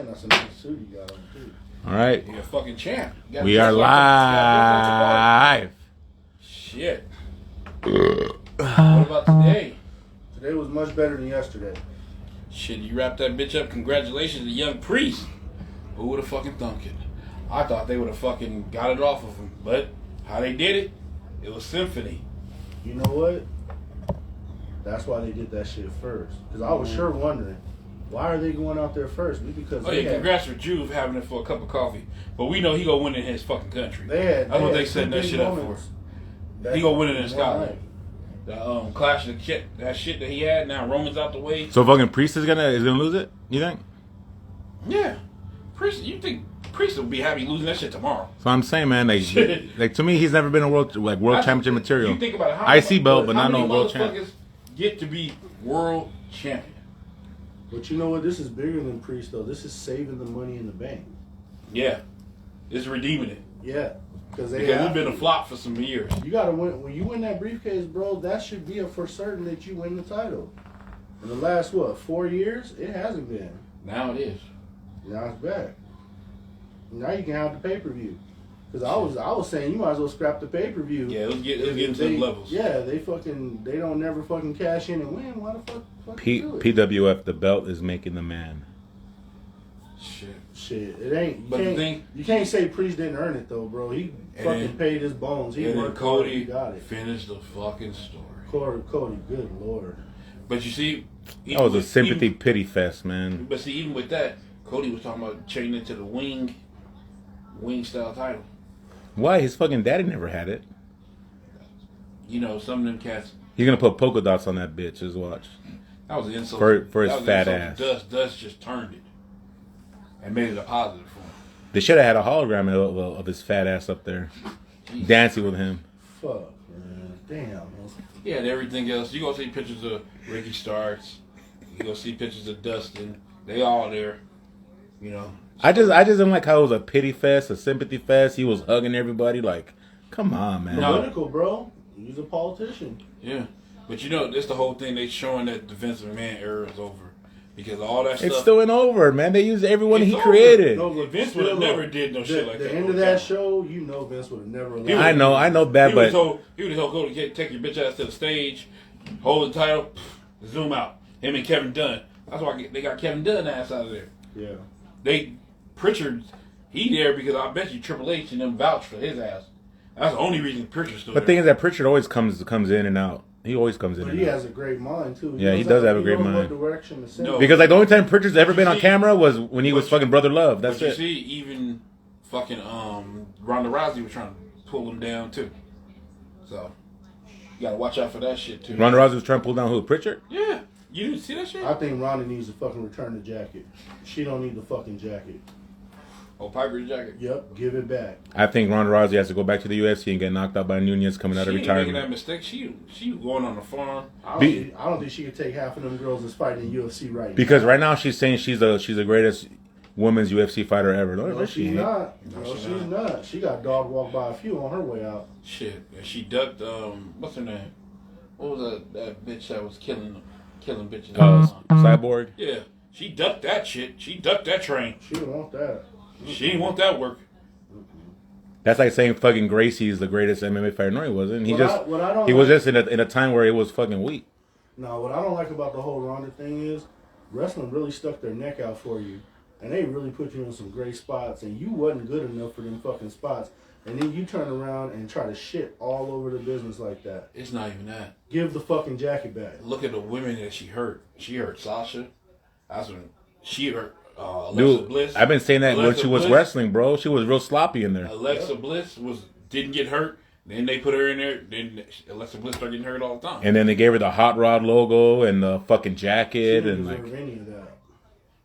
Damn, that's a nice suit you got on, too. All right. You're a fucking champ. We are live. Shit. What about today? Today was much better than yesterday. Shit, you wrapped that bitch up. Congratulations to Young Priest. Who would have fucking thunk it? I thought they would have fucking got it off of him. But how they did it, it was symphony. You know what? That's why they did that shit first. Because I was sure wondering, why are they going out there first? Because Congrats for Juve having it for a cup of coffee. But we know he gonna win in his fucking country. That's what they setting that shit up for. He gonna win it in Scotland. The clash of shit, that shit that he had. Now Roman's out the way. So fucking Priest is gonna lose it? You think? Yeah, Priest. You think Priest will be happy losing that shit tomorrow? So I'm saying, man, like to me, he's never been a world championship material. You think about it, how IC belt, but not no world champion. Get to be world champion. But you know what? This is bigger than Priest, though. This is saving the money in the bank. Yeah, it's redeeming it. Yeah. Because it's been a flop for some years. You gotta win. When you win that briefcase, bro, that should be for certain that you win the title. In the last 4 years, it hasn't been. Now it is. Now it's back. Now you can have the pay-per-view. Because I was saying you might as well scrap the pay-per-view. Yeah, it was getting to the levels. Yeah, they don't never fucking cash in and win. Why the fuck do it? PWF, the belt is making the man. Shit, it ain't. You can't say Priest didn't earn it though, bro. He fucking paid his bones. He worked hard. He got it. Finished the fucking story. Cody, good lord. But you see, that was a sympathy pity fest, man. But see, even with that, Cody was talking about changing it to the wing style title. Why? His fucking daddy never had it. You know, some of them cats. He's gonna put polka dots on that bitch. Just watch. That was an insult for his fat ass. Dust just turned it and made it a positive for him. They should have had a hologram of his fat ass up there, dancing with him. Fuck, man. Damn. He had everything else. You gonna see pictures of Ricky Starks. You gonna see pictures of Dustin. They all there. You know. I just didn't like how it was a pity fest, a sympathy fest. He was hugging everybody. Like, come on, man. Political, bro. He's a politician. Yeah, but you know, that's the whole thing. They showing that the Vince McMahon era is over because all that stuff. It's still ain't over, man. They used everyone he created. No, but Vince would have never did no shit like that. The end of that show, you know, Vince would have never. I know that, but he would have told Cody, take your bitch ass to the stage, hold the title, zoom out. Him and Kevin Dunn. That's why they got Kevin Dunn ass out of there. Yeah. Pritchard, he there because I bet you Triple H and them vouch for his ass. That's the only reason Pritchard's still there. The thing is that Pritchard always comes in and out. He always comes in. But and he out. has a great mind too. He does have a great mind. What direction to send. No. Because like the only time Pritchard's ever been on camera was when he was fucking Brother Love. That's it. You see, even fucking Ronda Rousey was trying to pull him down too. So you gotta watch out for that shit too. Ronda Rousey was trying to pull down who? Pritchard? Yeah. You didn't see that shit? I think Ronda needs to fucking return the jacket. She don't need the fucking jacket. Oh, Piper's jacket? Yep, give it back. I think Ronda Rousey has to go back to the UFC and get knocked out by Nunez coming out of retirement. She ain't making that mistake. She going on the farm. I don't think she could take half of them girls that's fighting in UFC right now. Because right now she's saying she's the greatest women's UFC fighter ever. No, she's not. No, she's not. She got dog walked by a few on her way out. Shit. And she ducked, what's her name? What was that bitch that was killing bitches? Cyborg? Yeah. She ducked that shit. She ducked that train. She didn't want that. She didn't want that work. That's like saying fucking Gracie is the greatest MMA fighter. No, he wasn't. He was was just in a time where it was fucking weak. No, what I don't like about the whole Ronda thing is wrestling really stuck their neck out for you. And they really put you in some great spots. And you wasn't good enough for them fucking spots. And then you turn around and try to shit all over the business like that. It's not even that. Give the fucking jacket back. Look at the women that she hurt. She hurt Sasha. That's when she hurt Alexa Bliss. I've been saying that when she was wrestling, bro. She was real sloppy in there. Alexa Bliss didn't get hurt. Then they put her in there. Then Alexa Bliss started getting hurt all the time. And then they gave her the Hot Rod logo and the fucking jacket. She and didn't deserve any of that.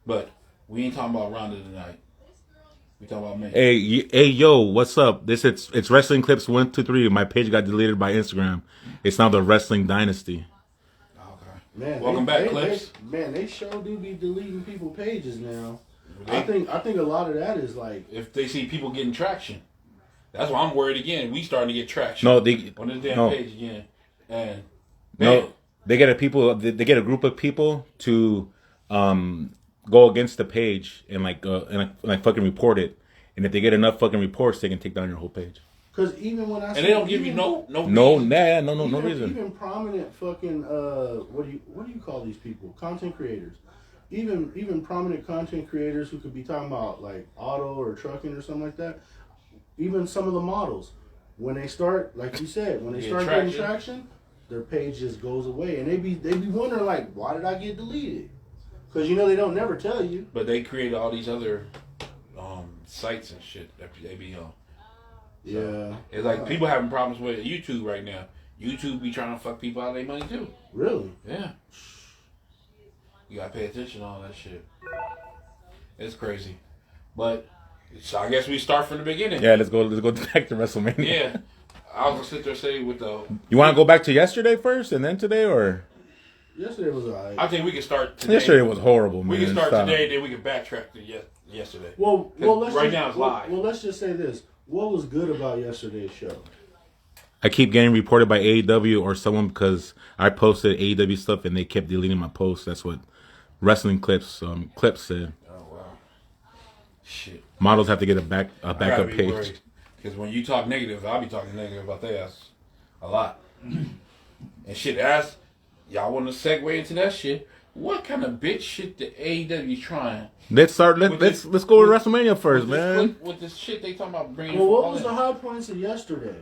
But we ain't talking about Ronda tonight. We talking about me. Hey, yo, what's up? It's Wrestling Clips 1, 2, 3. My page got deleted by Instagram. It's now the Wrestling Dynasty. Okay. Man, welcome back, Clips. They sure do be deleting people pages now. I think a lot of that is like if they see people getting traction. That's why I'm worried again. We starting to get traction. No, on this damn page again. And no, they get a group of people to go against the page and like fucking report it. And if they get enough fucking reports, they can take down your whole page. Because even when I and they don't give you no reason. reason. Even prominent fucking what do you call these people? Content creators. Even prominent content creators who could be talking about like auto or trucking or something like that. Even some of the models, when they start, like you said, when they start getting traction, their page just goes away, and they be wondering like, why did I get deleted? Because they don't never tell you. But they create all these other sites and shit that they be on. So Yeah, it's like people having problems with YouTube right now. YouTube be trying to fuck people out of their money too. Really? Yeah. You gotta pay attention to all that shit. It's crazy, but so I guess we start from the beginning. Yeah, let's go back to WrestleMania. Yeah, I was gonna sit there and say with the. You want to go back to yesterday first and then today, or? Yesterday was alright. I think we can start today. Yesterday was horrible, man. We can start today, then we can backtrack to yesterday. Well, now it's live. Well, let's just say this. What was good about yesterday's show? I keep getting reported by AEW or someone because I posted AEW stuff and they kept deleting my posts. That's what Wrestling Clips said. Oh wow, shit. Models have to get a backup page. Because when you talk negative, I'll be talking negative about their ass a lot. And shit, ask y'all want to segue into that shit. What kind of bitch shit the AEW trying? Let's go to WrestleMania first, man. With this shit they talking about bringing. Well, what was the high points of yesterday?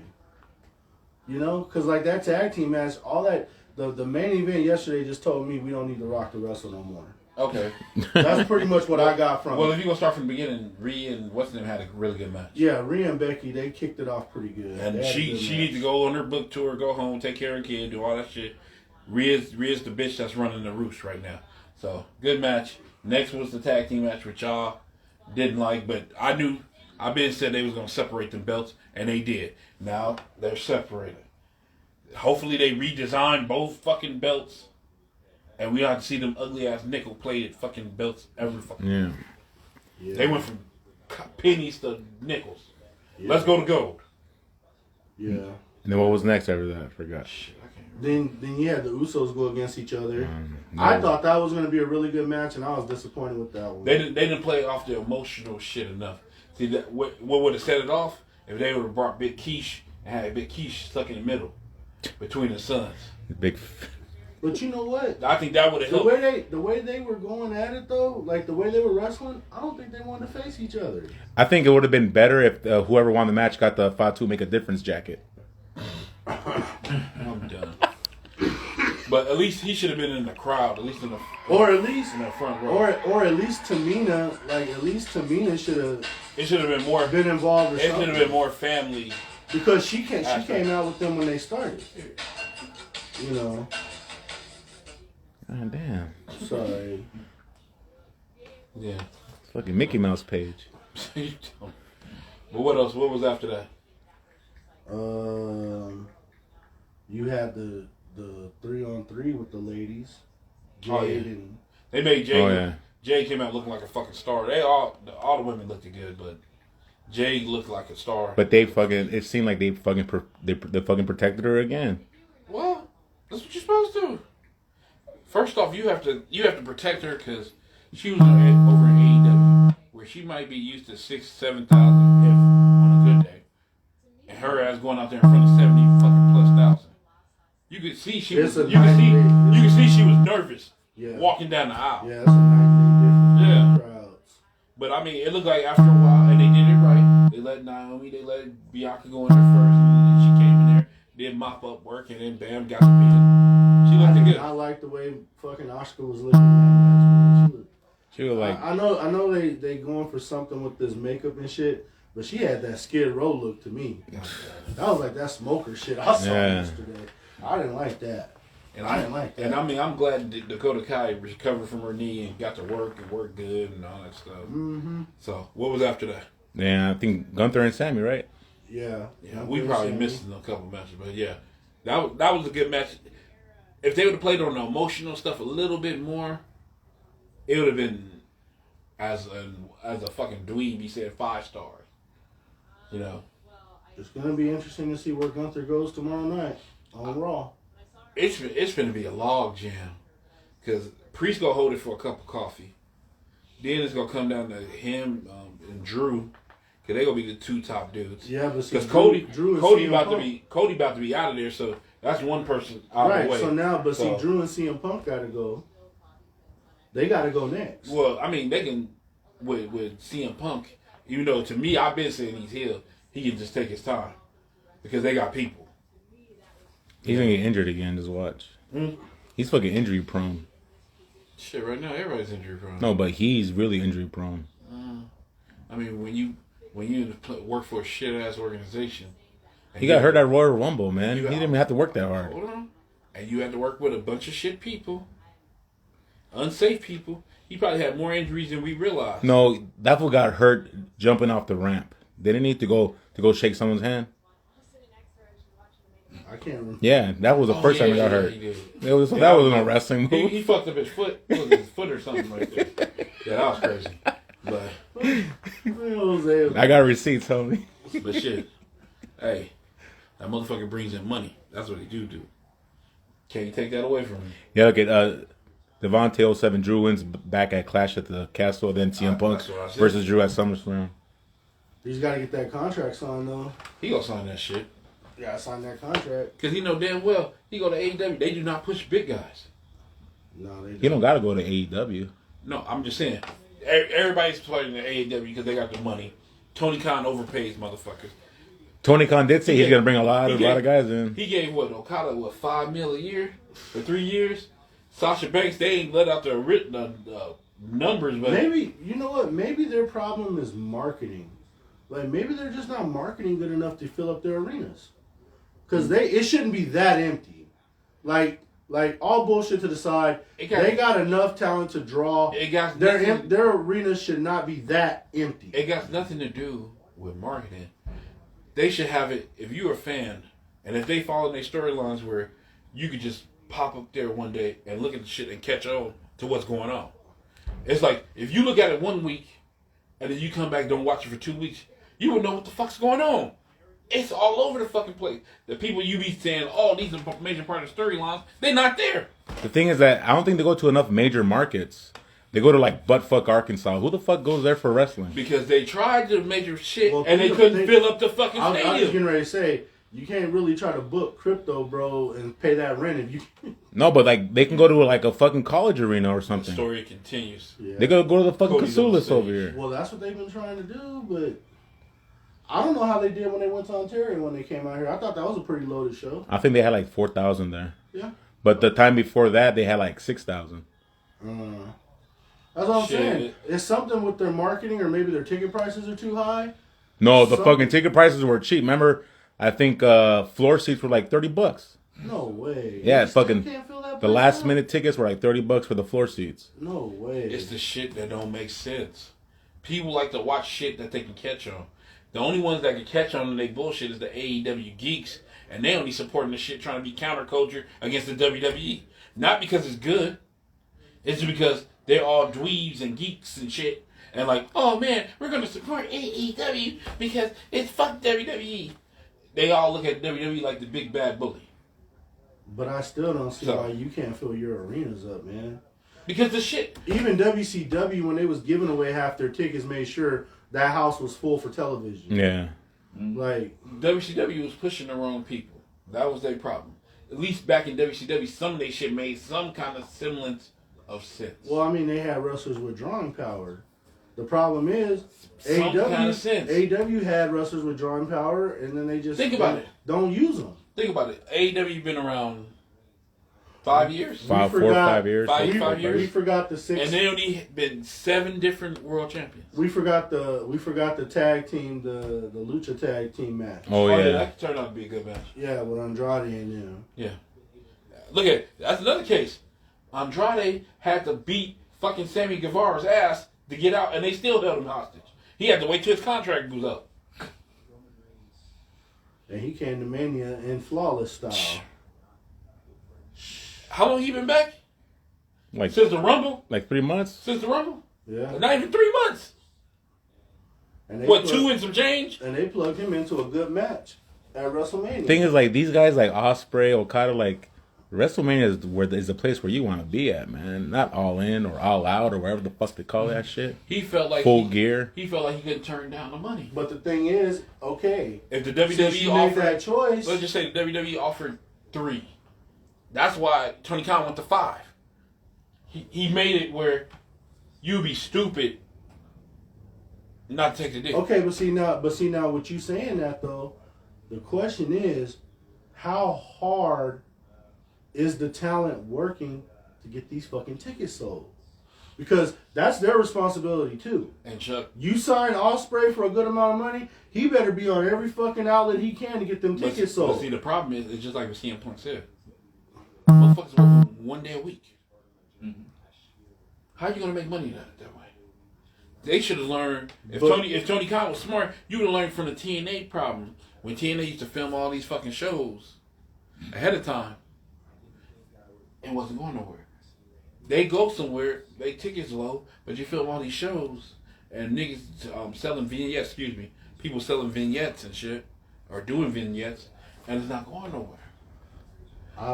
Because like that tag team match, all that the main event yesterday just told me we don't need The Rock to wrestle no more. Okay, that's pretty much what I got from. Well, if you gonna start from the beginning, Rhea and what's name had a really good match. Yeah, Rhea and Becky, they kicked it off pretty good. And she needs to go on her book tour, go home, take care of her kid, do all that shit. Rhea's the bitch that's running the roost right now. So good match. Next was the tag team match, which y'all didn't like, but I've been said they was gonna separate them belts, and they did. Now they're separated. Hopefully they redesign both fucking belts, and we don't have to see them ugly ass nickel plated fucking belts ever fucking. Yeah. They went from pennies to nickels. Yeah. Let's go to gold. Yeah. And then what was next after that? I forgot. Shit, I can't remember. Then you had the Usos go against each other. No. I thought that was going to be a really good match, and I was disappointed with that one. They didn't play off the emotional shit enough. See, what would have set it off if they would have brought Big Keish and had Big Keish stuck in the middle between the sons. But you know what? I think that would have helped. The way they were going at it though, like the way they were wrestling, I don't think they wanted to face each other. I think it would have been better if whoever won the match got the Fatu Make a Difference jacket. I'm done. But at least he should have been in the crowd, at least in the in the front row, or at least Tamina should have. It should have been more been involved. It should have been more family because she came out with them when they started. God damn. Sorry. Yeah. Fucking Mickey Mouse page. But what else? What was after that? You had the 3-on-3 with the ladies. Jade and they made Jade. Oh, yeah. Jade came out looking like a fucking star. All the women looked good, but Jade looked like a star. But it seemed like they fucking protected her again. Well, that's what you're supposed to. First off, you have to protect her because she was over in AEW, where she might be used to 6,000-7,000 if on a good day, and her ass going out there in front of 70 fucking plus thousand. You could see she was nervous walking down the aisle. Yeah, it's a night day difference. Yeah. Crowds. But I mean, it looked like after a while, and they did it right. They let Bianca go in there first, and she came in there, did mop up work, and then bam, got the pin. She looked good. I like the way fucking Asuka was looking at that match. She was like, I know they going for something with this makeup and shit, but she had that Skid Row look to me. That was like that smoker shit I saw yesterday. I didn't like that. And I didn't like that. And I mean, I'm glad Dakota Kai recovered from her knee and got to work and work good and all that stuff. Mm-hmm. So, what was after that? Yeah, I think Gunther and Sammy, right? Yeah. We probably missed a couple matches, but yeah, that was a good match. If they would have played on the emotional stuff a little bit more, it would have been as a fucking dweeb. He said 5 stars. It's gonna be interesting to see where Gunther goes tomorrow night on Raw. It's going to be a log jam because Priest gonna hold it for a cup of coffee. Then it's gonna come down to him and Drew, cause they gonna be the two top dudes. Yeah, but because Cody about to be out of there, so that's one person out of the way. So now, see, Drew and CM Punk gotta go. They gotta go next. Well, I mean, they can with CM Punk. Even though to me, I've been saying he's heel, he can just take his time because they got people. He's gonna get injured again. Just watch. He's fucking injury prone. Shit, right now everybody's injury prone. No, but he's really injury prone. I mean, when you work for a shit ass organization, he got hurt at Royal Rumble, man. He didn't even have to work that hard. Hold on, and you had to work with a bunch of shit people, unsafe people. He probably had more injuries than we realized. No, that fool got hurt jumping off the ramp. They didn't need to go shake someone's hand. I can't remember. Yeah, that was the first time he got hurt. That wasn't a wrestling move. He fucked up his foot. It was his foot or something right there. Yeah, that was crazy. But I got receipts, homie. But shit, hey, that motherfucker brings in money. That's what he do. Can't you take that away from him? Yeah, okay. Devontae 07 Drew wins back at Clash at the Castle. Then CM Punk versus Drew at SummerSlam. He's got to get that contract signed, though. He gonna sign that shit. You gotta sign that contract. Because he know damn well he go to AEW. They do not push big guys. No, they don't. He don't got to go to AEW. No, I'm just saying. Everybody's playing in AEW because they got the money. Tony Khan overpays motherfuckers. Tony Khan did say he's going to bring a lot of guys in. He gave Okada $5 million a year for 3 years. Sasha Banks, they ain't let out the written numbers, but maybe you know what? Maybe their problem is marketing. Like maybe they're just not marketing good enough to fill up their arenas. Because it shouldn't be that empty. Like all bullshit to the side, they got enough talent to draw. Their arenas should not be that empty. It got nothing to do with marketing. They should have it, if you're a fan, and if they follow their storylines where you could just pop up there one day and look at the shit and catch on to what's going on. It's like, if you look at it 1 week, and then you come back and don't watch it for 2 weeks, you would know what the fuck's going on. It's all over the fucking place. The people you be saying, oh, these are major part of the storylines, they're not there. The thing is that I don't think they go to enough major markets. They go to like buttfuck Arkansas. Who the fuck goes there for wrestling? Because they tried to major shit and they couldn't fill up the fucking stadium. I was getting ready to say, you can't really try to book crypto, bro, and pay that rent if you. No, but like they can go to like a fucking college arena or something. The story continues. Yeah. They gotta go to the fucking Casulis over here. Well, that's what they've been trying to do, but I don't know how they did when they went to Ontario when they came out here. I thought that was a pretty loaded show. I think they had like 4,000 there. Yeah. But the time before that, they had like 6,000. That's what I'm saying. It's something with their marketing, or maybe their ticket prices are too high. No, the fucking ticket prices were cheap. Remember, I think floor seats were like $30. No way. Yeah, fucking the last up? minute tickets were like $30 for the floor seats. No way. It's the shit that don't make sense. People like to watch shit that they can catch on. The only ones that can catch on to their bullshit is the AEW geeks, and they only supporting the shit trying to be counterculture against the WWE. Not because it's good. It's just because they're all dweebs and geeks and shit. And like, oh man, we're going to support AEW because it's fuck WWE. They all look at WWE like the big bad bully. But I still don't see why you can't fill your arenas up, man. Because the shit. Even WCW, when they was giving away half their tickets, made sure that house was full for television. Yeah. Like WCW was pushing the wrong people. That was their problem. At least back in WCW, some of their shit made some kind of semblance of sense. Well, I mean, they had wrestlers with drawing power. The problem is, AEW had wrestlers with drawing power, and then they just don't use them. Think about it. AEW been around 5 years. 4 or 5 years. 5 years. We forgot the 6. And they only been 7 different world champions. We forgot the tag team, the Lucha tag team match. Oh yeah, that turned out to be a good match. Yeah, with Andrade and them. Yeah. Look at it. That's another case. Andrade had to beat fucking Sammy Guevara's ass to get out, and they still held him hostage. He had to wait till his contract was up. And he came to Mania in flawless style. How long he been back? Like since the Rumble? Like 3 months? Since the Rumble? Yeah. Not even 3 months. And 2 and some change? And they plugged him into a good match at WrestleMania. Thing is, like, these guys like Ospreay, Okada, like, WrestleMania is the place where you want to be at, man. Not All In or All Out or whatever the fuck they call that shit. He felt like full gear. He felt like he couldn't turn down the money. But the thing is, okay, if the WWE offered that choice, let's just say the WWE offered 3. That's why Tony Khan went to 5. He made it where you'd be stupid not to take the deal. Okay, but see now, what you saying that though, the question is, how hard is the talent working to get these fucking tickets sold? Because that's their responsibility too. And Chuck, you sign Ospreay for a good amount of money, he better be on every fucking outlet he can to get them tickets sold. But see, the problem is, it's just like what CM Punk said. Motherfuckers working 1 day a week. Mm-hmm. How are you gonna make money that way? They should have learned. If Tony Khan was smart, you would have learned from the TNA problem when TNA used to film all these fucking shows ahead of time and wasn't going nowhere. They go somewhere, they tickets low, but you film all these shows and niggas selling vignettes. Excuse me, people selling vignettes and shit, or doing vignettes, and it's not going nowhere.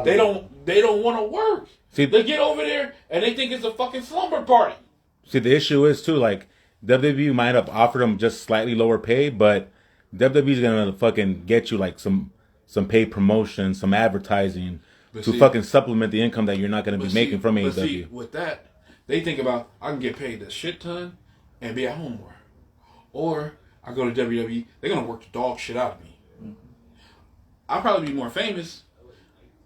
They don't want to work. See, they get over there and they think it's a fucking slumber party. See, the issue is too, like, WWE might have offered them just slightly lower pay, but WWE's gonna fucking get you like some paid promotion, some advertising to fucking supplement the income that you're not gonna be making from AEW. See, with that, they think about, I can get paid a shit ton and be at home more, or I go to WWE, they're gonna work the dog shit out of me. Mm-hmm. I'll probably be more famous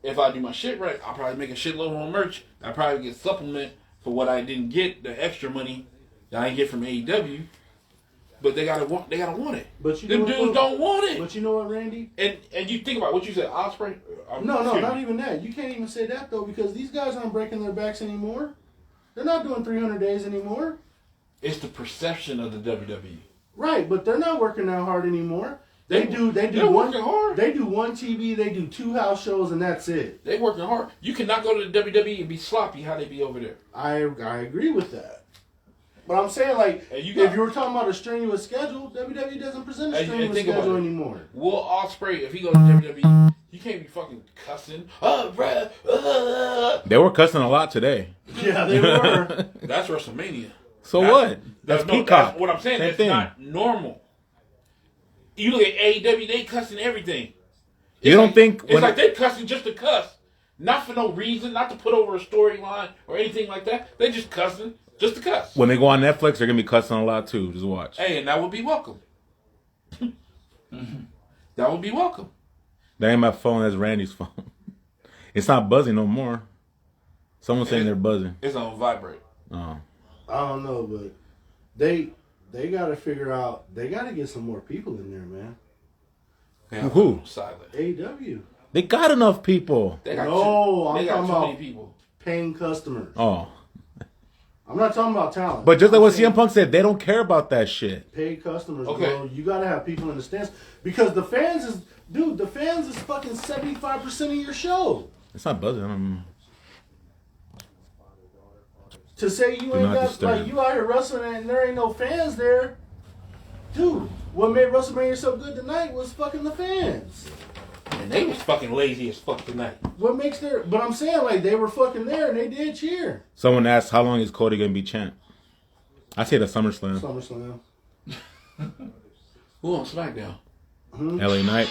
if I do my shit right. I'll probably make a shitload on merch. I'll probably get supplement for what I didn't get, the extra money that I get from AEW. But they gotta want it. But them dudes don't want it. But you know what, Randy? And you think about what you said, Ospreay. No, not even that. You can't even say that though, because these guys aren't breaking their backs anymore. They're not doing 300 days anymore. It's the perception of the WWE. Right, but they're not working that hard anymore. They're working hard. They do one TV, they do 2 house shows, and that's it. They working hard. You cannot go to the WWE and be sloppy how they be over there. I agree with that. But I'm saying, like, if you were talking about a strenuous schedule, WWE doesn't present a strenuous schedule anymore. Will Ospreay, if he goes to WWE, he can't be fucking cussing. They were cussing a lot today. Yeah, they were. That's WrestleMania. So what? That's Peacock. That's what I'm saying. It's not normal. You look at AEW, they cussing everything. You don't think... It's like they cussing just to cuss. Not for no reason, not to put over a storyline or anything like that. They just cussing. Just to cuss. When they go on Netflix, they're going to be cussing a lot too. Just watch. Hey, and that would be welcome. That would be welcome. That ain't my phone. That's Randy's phone. It's not buzzing no more. Someone's saying they're buzzing. It's on vibrate. Oh. I don't know, but they got to figure out. They got to get some more people in there, man. Yeah, who? Silent. AEW. They got enough people. I'm talking about many people. Paying customers. Oh. I'm not talking about talent. But just like what CM Punk said, they don't care about that shit. Paid customers, bro. You gotta have people in the stands because the fans is fucking 75% of your show. It's not buzzing. To say you ain't got like you out here wrestling and there ain't no fans there, dude. What made WrestleMania so good tonight was fucking the fans. And they was fucking lazy as fuck tonight. What makes but I'm saying, like, they were fucking there and they did cheer. Someone asked, how long is Cody going to be champ? I say the SummerSlam. SummerSlam. Who on SmackDown? LA Knight.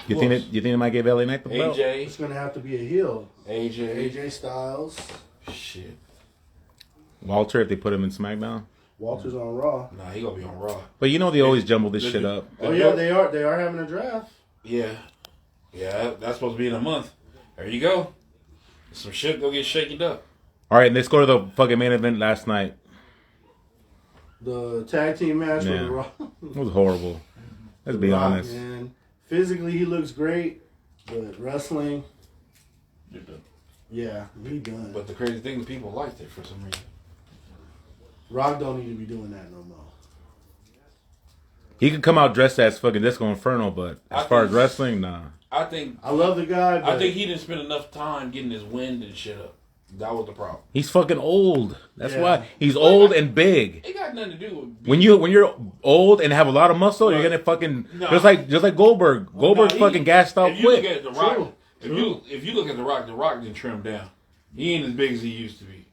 You think they might give LA Knight the belt? AJ. It's going to have to be a heel. AJ Styles. Shit. Walter, if they put him in SmackDown? Walter's on Raw. Nah, he going to be on Raw. But you know they always jumble this shit up. Oh, yeah, they are having a draft. Yeah, that's supposed to be in a month. There you go. Some shit go get shaken up. All right, let's go to the fucking main event last night. The tag team match with Raw. It was horrible. Let's be honest. Man. Physically, he looks great, but wrestling, you're done. Yeah, he done. But the crazy thing is, people liked it for some reason. Rock don't need to be doing that no more. He could come out dressed as fucking Disco Inferno, but as far as wrestling, nah. I love the guy, but I think he didn't spend enough time getting his wind and shit up. That was the problem. He's fucking old. That's why he's old and big. It got nothing to do with when you're old and have a lot of muscle, you're gonna fucking just like Goldberg. Goldberg's fucking gassed out quick. If If you look at the Rock didn't trim down. He ain't as big as he used to be.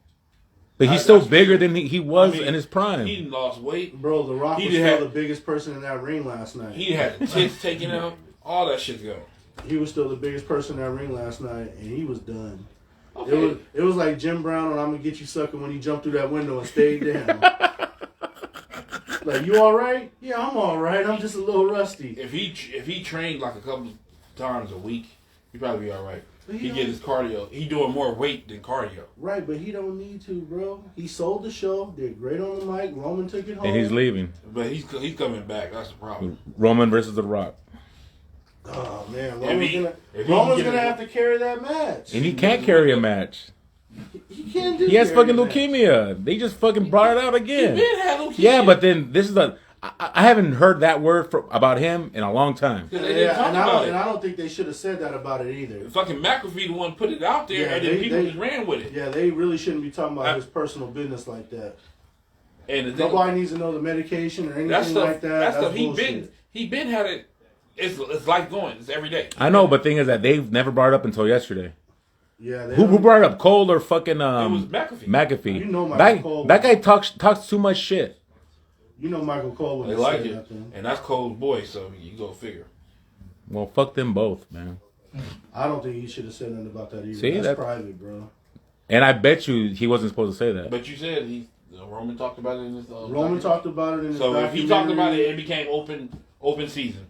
But he's still bigger than he was in his prime. He lost weight. Bro, The Rock was still the biggest person in that ring last night. He had the tits taken out. All that shit's going. He was still the biggest person in that ring last night, and he was done. Okay. It was like Jim Brown on I'm Gonna Get You Sucker when he jumped through that window and stayed down. Like, you all right? Yeah, I'm all right. I'm just a little rusty. If he trained like a couple times a week, he'd probably be all right. He get his cardio. He doing more weight than cardio. Right, but he don't need to, bro. He sold the show, did great on the mic. Roman took it home, and he's leaving. But he's coming back. That's the problem. Roman versus The Rock. Oh man, Roman's gonna have to carry that match, and he can't carry a match. He can't do. He has fucking leukemia. They just fucking brought it out again. He had leukemia. Yeah, but then this is I haven't heard that word about him in a long time. And I don't think they should have said that about it either. Fucking McAfee the one put it out there, and then people just ran with it. Yeah, they really shouldn't be talking about his personal business like that. And nobody needs to know the medication or anything like that. That stuff bullshit. he been had it. It's life going. It's every day. I know, but thing is that they've never brought it up until yesterday. Yeah, who brought it up? Cole or fucking it was McAfee. McAfee. You know Michael Cole. That guy talks too much shit. You know Michael Cole. They like it, and that's Cole's boy. So you go figure. Well, fuck them both, man. I don't think he should have said nothing about that either. See, that's private, bro. And I bet you he wasn't supposed to say that. But you said Roman talked about it in his. Roman talked about it in his. So if he talked about it, it became open season.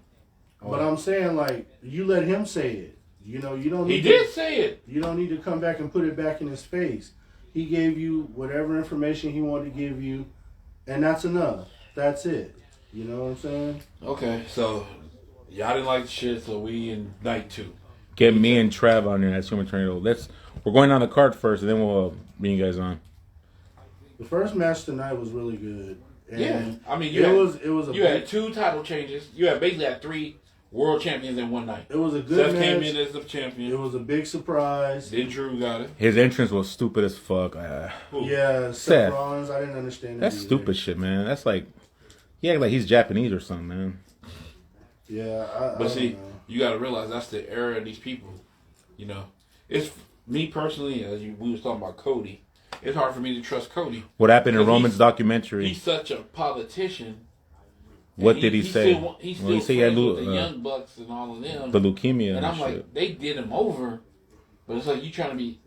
But I'm saying, like, you let him say it. You know, you don't. He did say it. You don't need to come back and put it back in his face. He gave you whatever information he wanted to give you, and that's enough. That's it. You know what I'm saying? Okay, so y'all didn't like the shit, so we in night 2. Get me and Trav on there as Human Tornado. We're going on the card first, and then we'll bring you guys on. The first match tonight was really good. And yeah, I mean, you had 2 title changes. You had basically had 3 world champions in one night. It was a good Seth match. came in as the champion. It was a big surprise. Then Drew got it. His entrance was stupid as fuck. Yeah, Seth Rollins. I didn't understand that. That's stupid shit, man. That's like, like he's Japanese or something, man. Yeah, but see, you got to realize that's the era of these people. You know, it's me personally. As we was talking about Cody, it's hard for me to trust Cody. What happened in Roman's documentary? He's such a politician. What did he say? He still friends with the Young Bucks and all of them. The leukemia and I'm shit. like, they did him over, but it's like you trying to be.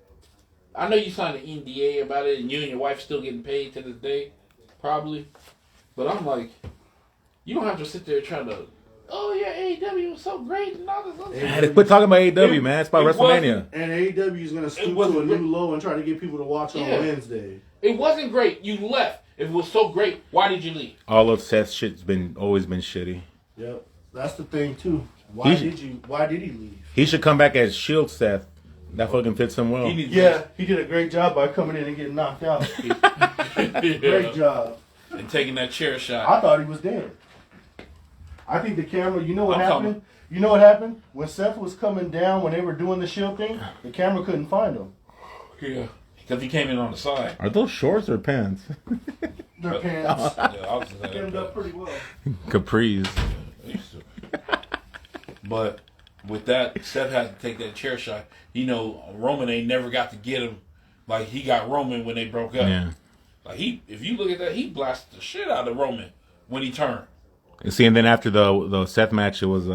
I know you signed an NDA about it, and you and your wife still getting paid to this day, probably. But I'm like, you don't have to sit there trying to. Oh yeah, AEW was so great and all this other stuff. Quit talking about AEW, man. It's about WrestleMania. And AEW is going to stoop to a new low and try to get people to watch on Wednesday. It wasn't great. You left. If it was so great, why did you leave? All of Seth's shit's always been shitty. Yep, that's the thing too. Why did he leave? He should come back as Shield Seth. That fucking fits him well. He did a great job by coming in and getting knocked out. Great job. And taking that chair shot. I thought he was dead. I think the camera. You know what happened? You know what happened when Seth was coming down when they were doing the Shield thing? The camera couldn't find him. Yeah. Because he came in on the side. Are those shorts or pants? They're pants. Yeah, Came up pretty well. Capris. But with that, Seth had to take that chair shot. You know, Roman ain't never got to get him like he got Roman when they broke up. Yeah. Like if you look at that, he blasted the shit out of Roman when he turned. See, and then after the Seth match, it was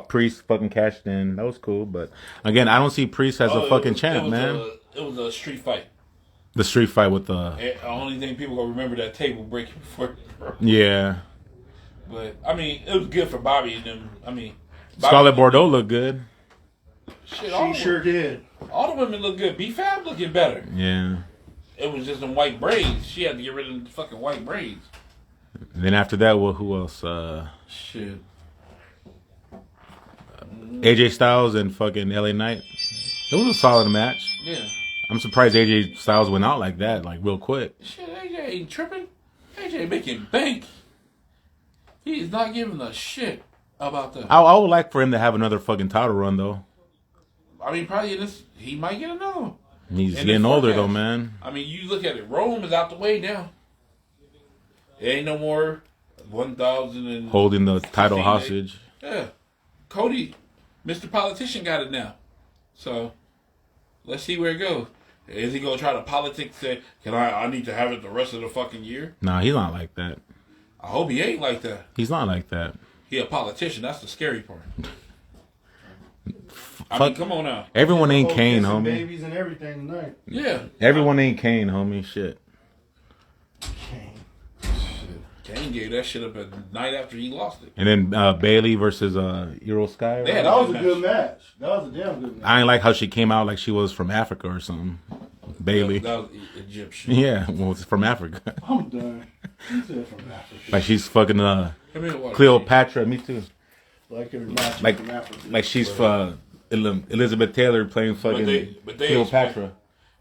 Priest fucking cashed in. That was cool, but again, I don't see Priest as a fucking champ, man. It was a street fight. The street fight with The only thing people gonna remember that table breaking before. Yeah. But I mean, it was good for Bobby and them. I mean, Scarlett Bordeaux looked good. Shit, she sure did. All the women look good. B-Fab looking better. Yeah. It was just them white braids. She had to get rid of the fucking white braids. And then after that, well, who else? Shit. AJ Styles and fucking LA Knight. It was a solid match. Yeah. I'm surprised AJ Styles went out like that, like real quick. Shit, AJ ain't tripping. AJ making bank. He is not giving a shit about that. I would like for him to have another fucking title run, though. I mean, probably he might get another one. He's getting older, though, man. I mean, you look at it. Rome is out the way now. It ain't no more 1,000 and holding the title hostage. Yeah. Cody, Mr. Politician, got it now. So let's see where it goes. Is he gonna try to politics? Say, can I need to have it the rest of the fucking year? Nah, he's not like that. I hope he ain't like that. He's not like that. He a politician. That's the scary part. I Fuck. mean, come on now. Everyone ain't Kane, Kissing homie. babies and everything tonight. Yeah. Everyone ain't Kane, homie. Shit. Kane. Kane gave that shit up at the night after he lost it. And then Bayley versus IYO SKY. They had That was a good match. That was a damn good match. I ain't like how she came out like she was from Africa or something. Bayley. That was Egyptian. Yeah, well, it's from Africa. I'm done. He said from Africa. Like she's fucking Come here, water. Cleopatra. Me too. Like every match Like, from Africa. like she's Elizabeth Taylor playing fucking But they Cleopatra.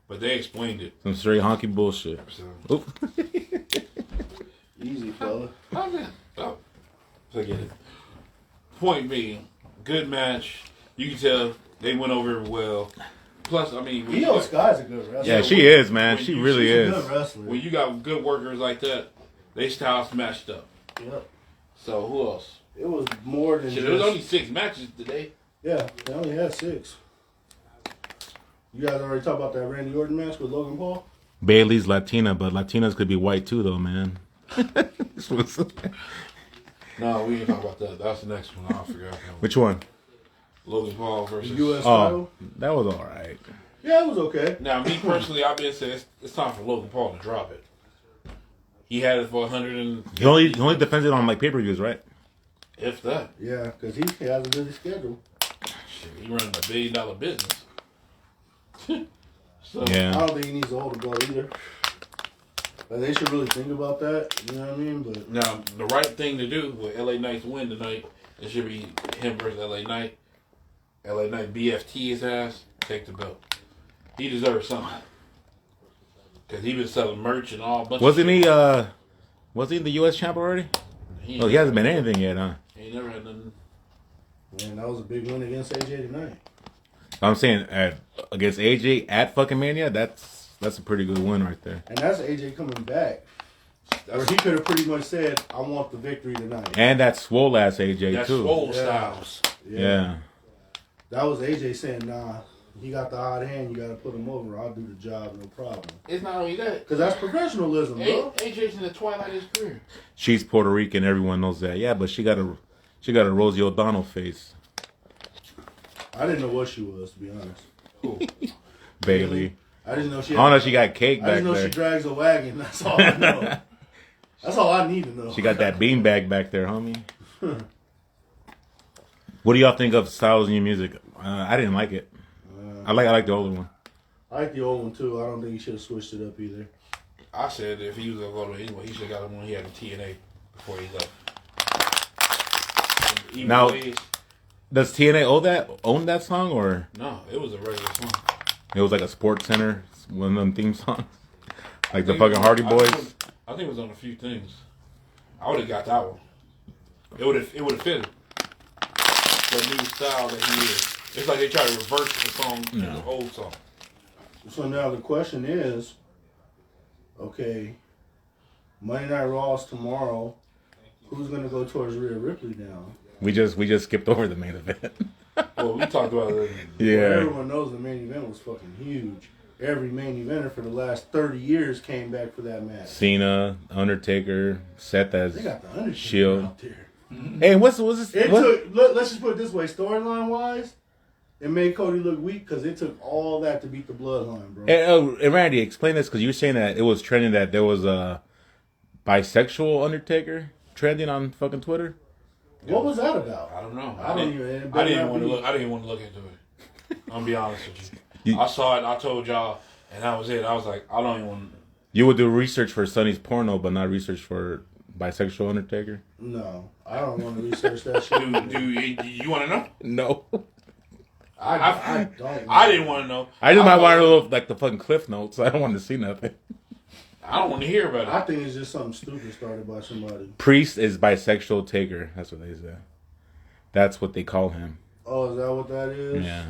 But they explained it. Some straight honky bullshit. So, Oop. Easy, fella. oh, forget it. Point being, good match. You can tell they went over well. Plus, I mean, IYO SKY's a good wrestler. Yeah, she is, man. When She you- really She's a is. good wrestler. when you got good workers like that, they styles matched up. Yep. So who else? It was more than Shit, just... there was only 6 matches today. Yeah, they only had 6. You guys already talked about that Randy Orton match with Logan Paul? Bailey's Latina, but Latinas could be white too, though, man. No, we ain't talking about that. That's the next one. I forgot. Which one? Logan Paul versus. U.S. Oh, title? that was all right. Yeah, it was okay. Now, me personally, I've been saying it's time for Logan Paul to drop it. He had it for 100 and He only defends it on like pay-per-views, right? if that. Yeah, because he has a busy schedule. Shit, he running $1 billion business. So, I Yeah. don't think he needs to hold the belt either. Like, they should really think about that. You know what I mean? But Now, the right thing to do with LA Knight's win tonight, it should be him versus LA Knight. LA Knight BFT his ass, take the belt. He deserves something. Because he been selling merch and all bunch Wasn't of he? shit. Was he the U.S. champ already? He Oh, he hasn't been anything yet, huh? He ain't never had nothing. man, that was a big win against AJ tonight. I'm saying against AJ at fucking Mania, that's a pretty good win right there. And that's AJ coming back. Where he could have pretty much said, I want the victory tonight. And that swole ass AJ That's too. Swole Yeah. Styles. Yeah. That was AJ saying, nah, he got the hot hand, you got to put him over. I'll do the job, no problem. It's not only that. Because that's professionalism, bro. AJ's in the twilight of his career. She's Puerto Rican. Everyone knows that. Yeah, but she got a Rosie O'Donnell face. I didn't know what she was, to be honest. Cool. Bailey. I didn't know she I don't know if she got cake I back just know there. she drags a wagon. That's all I know. That's all I need to know. She got that beanbag back there, homie. What do y'all think of Styles' new music? I didn't like it. I like the older one. I like the old one, too. I don't think he should have switched it up either. I said if he was going to go to anyway, he should have got the one he had in TNA before he left. Even Now- though he- Does TNA own that song, or no, it was a regular song. it was like a Sports Center, one of them theme songs, like the I think fucking it was- Hardy I Boys? think I think it was on a few things. I would have got that one. It would have fit him. The new style that he is. It's like they try to reverse the song to the old song. So now the question is, okay, Monday Night Raw's tomorrow. Who's going to go towards Rhea Ripley now? We just skipped over the main event. Well, we talked about it. Well, Yeah, everyone knows the main event was fucking huge. Every main eventer for the last 30 years came back for that match. Cena, Undertaker, Seth as They got the Undertaker Shield. out there. Hey, what's this? It what- took. Let's just put it this way: storyline wise, it made Cody look weak because it took all that to beat the Bloodline, bro. Hey, Randy, explain this because you were saying that it was trending that there was a bisexual Undertaker trending on fucking Twitter. What was that about? I don't know. I don't even. it I better didn't not want to be. look. I didn't want to look into it. I'm be honest with you. I saw it. I told y'all, and that was it. I was like, I don't even want. You would do research for Sonny's porno, but not research for bisexual Undertaker. No, I don't want to research that shit. Do you want to know? No, I don't. I didn't want to know. I just might thought- want to know like the fucking cliff notes. I don't want to see nothing. I don't want to hear about it. I think it's just something stupid started by somebody. Priest is bisexual Taker. That's what they say. That's what they call him. Oh, is that what that is? Yeah.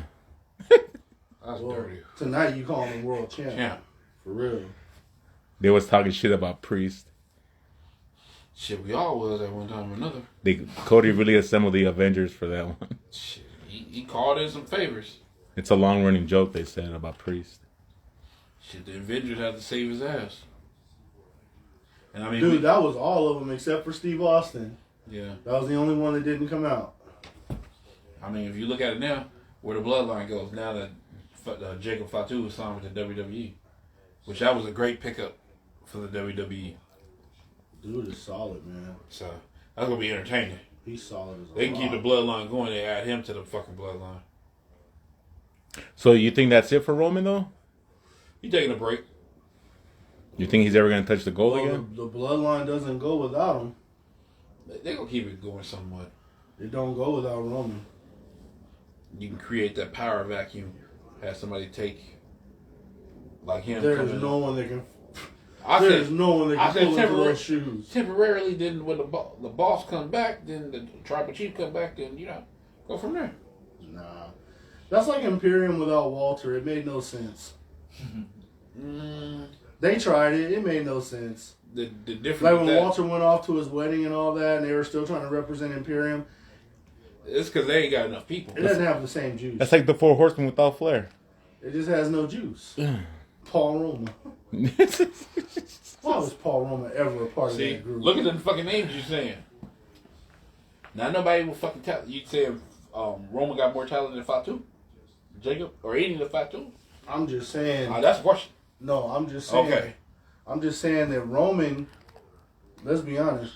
That's Well, dirty. tonight you call him world champ. Yeah. For real. They was talking shit about Priest. Shit, we all was at one time or another. Cody really assembled the Avengers for that one. Shit, he called in some favors. It's a long running joke they said about Priest. Shit, the Avengers had to save his ass. And I mean, dude, that was all of them except for Steve Austin. Yeah. That was the only one that didn't come out. I mean, if you look at it now, where the bloodline goes, now that Jacob Fatu was signed with the WWE, which that was a great pickup for the WWE. Dude is solid, man. So that's gonna be entertaining. He's solid as a They can keep the bloodline going. They add him to the fucking bloodline. So you think that's it for Roman though? He taking a break. You think he's ever gonna touch the gold again? The bloodline doesn't go without him. They gonna keep it going somewhat. It don't go without Roman. You can create that power vacuum. Have somebody take like him. There's no one that can. There's no one that can pull into those shoes. Temporarily, then when the boss come back, then the tribal chief come back, then go from there. Nah, that's like Imperium without Walter. It made no sense. They tried it. It made no sense. The difference. Like when Walter went off to his wedding and all that, and they were still trying to represent Imperium. It's because they ain't got enough people. It doesn't have the same juice. That's like the Four Horsemen without Flair. It just has no juice. Paul Roma. Why was Paul Roma ever a part of that group? Look at the fucking names you're saying. Now nobody will fucking tell you. Saying Roma got more talent than Fatu, Jacob, or any of the Fatu. I'm just saying. That's a question. No, I'm just saying. Okay. I'm just saying that Roman. Let's be honest.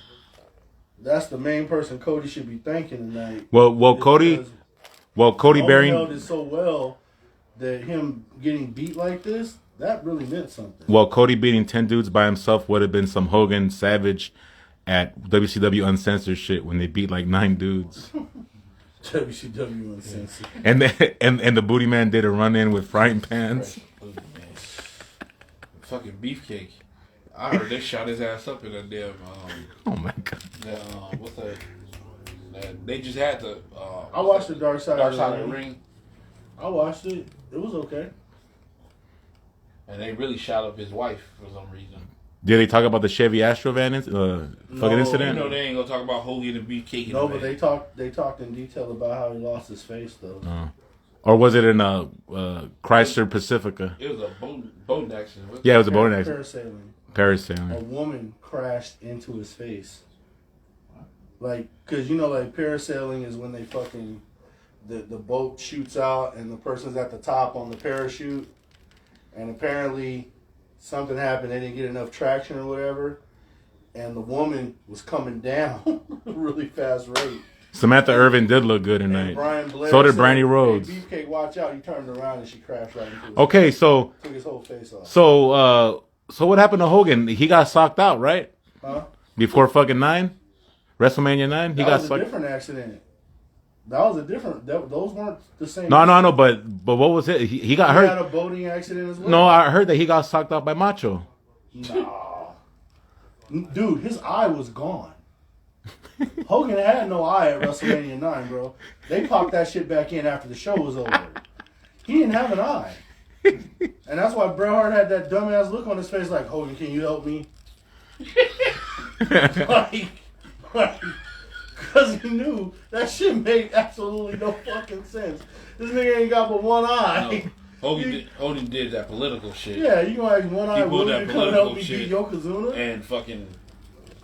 That's the main person Cody should be thanking tonight. Cody Bearing held it so well that him getting beat like this, that really meant something. Well, Cody beating 10 dudes by himself would have been some Hogan Savage at WCW Uncensored shit when they beat like 9 dudes. WCW Uncensored. And the Booty Man did a run in with frying pans. Fucking beefcake. I heard they shot his ass up in a damn. Oh my god. What's that? They just had the. I watched the Dark Side of the Ring. I watched it. It was okay. And they really shot up his wife for some reason. Did they talk about the Chevy Astro van fucking incident? You know they ain't gonna talk about Hogan and Beefcake. No, but they talked in detail about how he lost his face though. Or was it in a Chrysler Pacifica? It was a boat accident. Yeah, it was a boat accident. Parasailing. A woman crashed into his face. Like, cause like parasailing is when they fucking the boat shoots out and the person's at the top on the parachute, and apparently something happened. They didn't get enough traction or whatever, and the woman was coming down at a really fast rate. Samantha Irvin did look good tonight. So did Brandy Rhodes. Hey, Beefcake, watch out! He turned around and she crashed right into his Okay, face. so Took his whole face off. So what happened to Hogan? He got socked out, right? Huh? Before fucking 9? WrestleMania 9? That was a different accident. That was a different. Those weren't the same. No. But what was it? He got hurt. He had a boating accident as well. No, I heard that he got socked out by Macho. Nah. Dude, his eye was gone. Hogan had no eye at WrestleMania 9, bro. They popped that shit back in after the show was over. He didn't have an eye. And that's why Bret Hart had that dumbass look on his face like, Hogan, can you help me? Because he knew that shit made absolutely no fucking sense. This nigga ain't got but one eye. No. Hogan did that political shit. Yeah, you gonna ask one eye woman to come help me shit beat Yokozuna? And fucking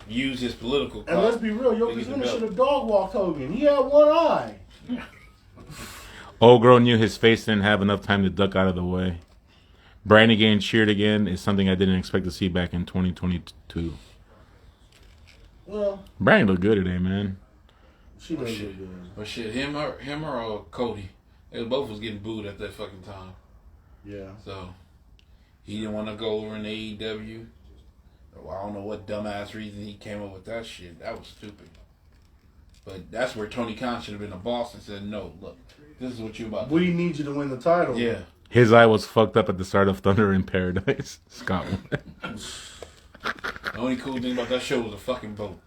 use his political. And let's be real, Yokozuna should have dog walked Hogan. He had one eye. Old girl knew his face didn't have enough time to duck out of the way. Brandy getting cheered again is something I didn't expect to see back in 2022. Well, Brandy looked good today, man. She does look good. But shit, him or Cody, they both was getting booed at that fucking time. Yeah. So he didn't want to go over in AEW. Well, I don't know what dumbass reason he came up with that shit. That was stupid. But that's where Tony Khan should have been the boss and said, "No, look, this is what you about to do. We need you to win the title." Yeah. His eye was fucked up at the start of Thunder in Paradise. Scott. The only cool thing about that show was a fucking boat.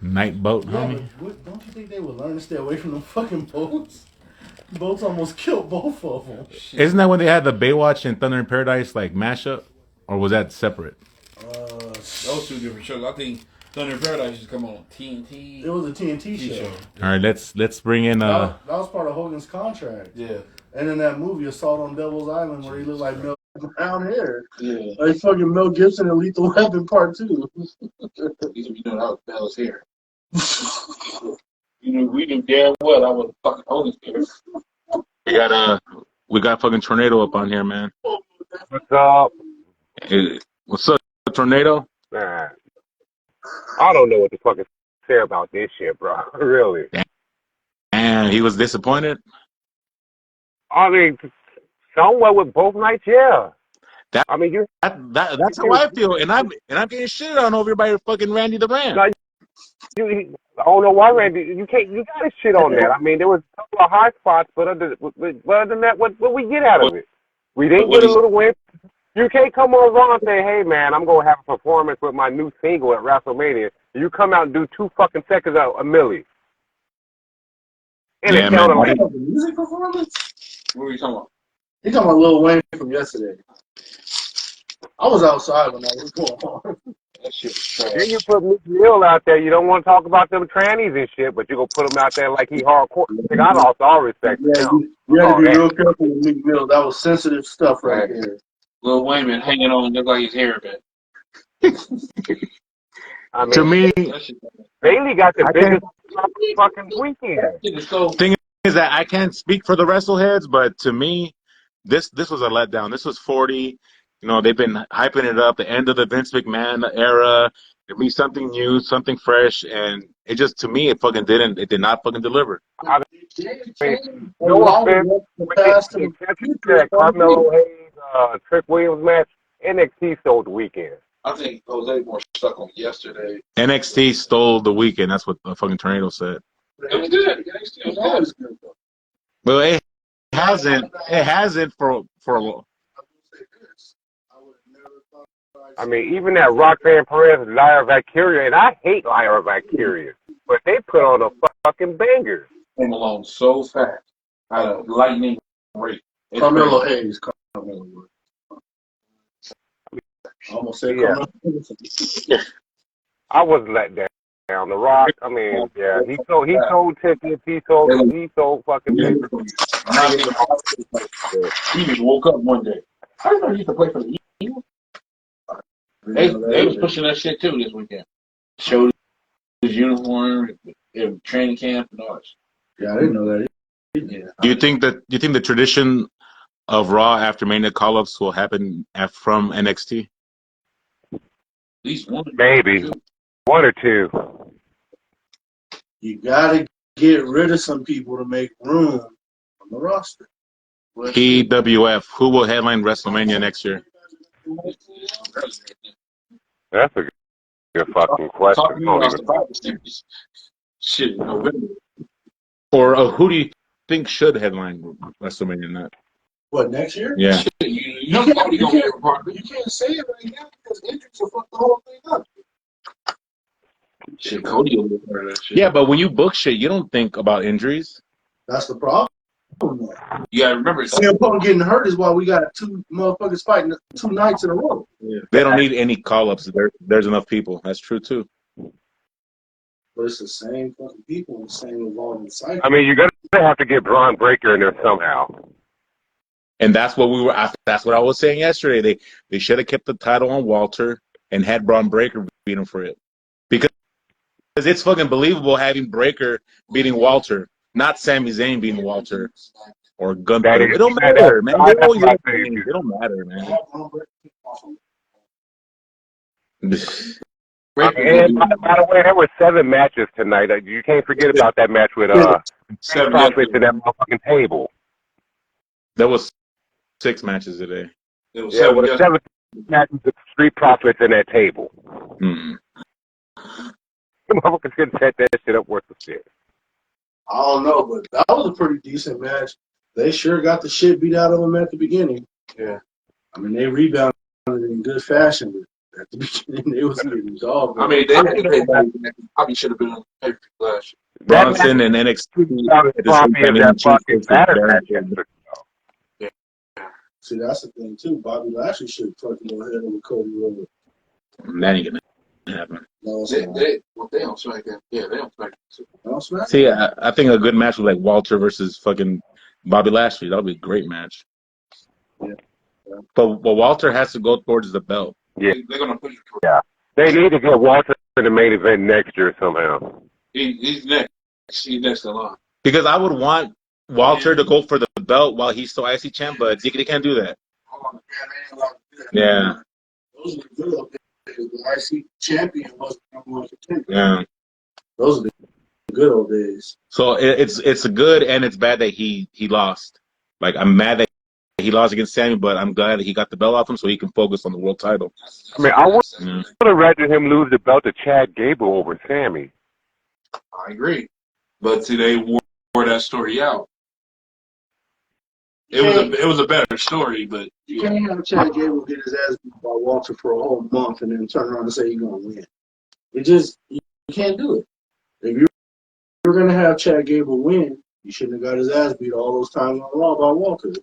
Night boat, Yeah, homie. but don't you think they would learn to stay away from them fucking boats? Boats almost killed both of them. Shit. Isn't that when they had the Baywatch and Thunder in Paradise like mashup, or was that separate? Those two different shows. I think Thunder in Paradise used to come on TNT. It was a TNT show. All right, let's bring in. That was part of Hogan's contract. Yeah. And in that movie, Assault on Devil's Island, where he looked like Mel brown hair. Yeah. Like fucking Mel Gibson in Lethal Weapon Part 2. You know that was Bella's hair. We knew damn well I was fucking holding here. We got fucking Tornado up on here, man. What's up? Hey, what's up, Tornado? Man, I don't know what to fucking say about this shit, bro. Really. And he was disappointed. I mean, somewhat with both nights, yeah. That's how I feel, and I'm getting shit on over by fucking Randy the Ram. Like, I don't know why, Randy. You gotta shit on that. I mean, there was a couple of high spots, but other than that, what we get out of it? We didn't get a little win. You can't come on Raw and say, hey, man, I'm going to have a performance with my new single at WrestleMania. You come out and do 2 fucking seconds of a milli. And Yeah, it counted man. like The music performance? What were you talking about? He talking about Lil Wayne from yesterday. I was outside when that was going on. That shit was trash. then you put Meek Mill out there. You don't want to talk about them trannies and shit, but you go put him out there like he hardcore. Like, I lost all respect for Yeah, him. you had to be real careful with Meek Mill. That was sensitive stuff right there. Lil Wayne been hanging on look like his hair a bit. I mean, To me, Bayley got the biggest fucking weekend. thing is that I can't speak for the Wrestleheads, but to me, this was a letdown. This was 40. You know, they've been hyping it up. The end of the Vince McMahon era. It'd be something new, something fresh, and it just, to me, it did not fucking deliver. I mean, no offense, that Carmelo Hayes, Trick Williams match, NXT sold the weekend. I think Jose more stuck on yesterday. NXT stole the weekend. That's what the fucking Tornado said. It was good. NXT was always good. Well, it hasn't for a while. I mean, even that Roxanne Perez, Lyra Valkyria, and I hate Lyra Valkyria, but they put on a fucking banger. Came along so fast. At a lightning rate. Carmelo Hayes. I almost said Yeah. Carmelo. I was let down. The Rock, I mean, yeah, he sold tickets, he sold fucking tickets. He just woke up one day. I didn't know he used to play for the Eagles. They was pushing that shit too this weekend. Showed his uniform, training camp, and all that shit. Yeah, I didn't know that. Yeah. Do you think the tradition of Raw after Mania call-ups will happen from NXT? At least one. Maybe. 1 or 2. You gotta get rid of some people to make room on the roster. PWF, who will headline WrestleMania next year? That's a good fucking question. Talking about the Bible series. Shit, in November. Or who do you think should headline WrestleMania next? What, next year? Yeah. You know Cody gonna be a part of it. You can't say it right now because injuries will fuck the whole thing up. Shit, Cody will be a part of that shit. Yeah, but when you book shit, you don't think about injuries. That's the problem. You gotta remember, CM Punk getting hurt is why we got 2 motherfuckers fighting 2 nights in a row. Yeah. They don't need any call-ups. There's enough people. That's true, too. But it's the same fucking people, the same evolving cycle. I mean, you're going to have to get Braun Breaker in there somehow. And that's what that's what I was saying yesterday. They should have kept the title on Walter and had Braun Breaker beat him for it. Because it's fucking believable having Breaker beating Walter, not Sami Zayn beating Walter or Gunther. It don't matter, man. It don't matter, man. And by the way, there were 7 matches tonight. You can't forget about that match with 7 prospects in that motherfucking table. There was 6 matches today. with 7 matches with Street Profits in that table. Mm-hmm. The motherfuckers couldn't set that shit up worth the shit. I don't know, but that was a pretty decent match. They sure got the shit beat out of them at the beginning. Yeah. I mean, they rebounded in good fashion, but at the beginning, they was getting dogged. I mean, they probably should have been on the paper last year. Bronson and NXT. See, that's the thing, too. Bobby Lashley should fucking go ahead over Cody Rhodes. That ain't gonna happen. No, They don't SmackDown. Yeah, they don't SmackDown. no smack. See, I think a good match was like Walter versus fucking Bobby Lashley. That'll be a great match. Yeah. But Walter has to go towards the belt. Yeah. They're gonna push it. Yeah. They need to get Walter in the main event next year somehow. He's next. He's next in line. Because I would want Walter to go for the belt while he's still IC champ, but they can't do that. Yeah. Those are the good old days. The IC champion wasn't number one contender. Yeah. Those are the good old days. So it's good and it's bad that he lost. Like, I'm mad that he lost against Sammy, but I'm glad that he got the belt off him so he can focus on the world title. I mean, I would have rather him lose the belt to Chad Gable over Sammy. I agree, but see, they wore that story out. It was a better story, but you can't have Chad Gable get his ass beat by Walter for a whole month and then turn around and say you're gonna win. You can't do it. If you're gonna have Chad Gable win, you shouldn't have got his ass beat all those times on Raw by Walter.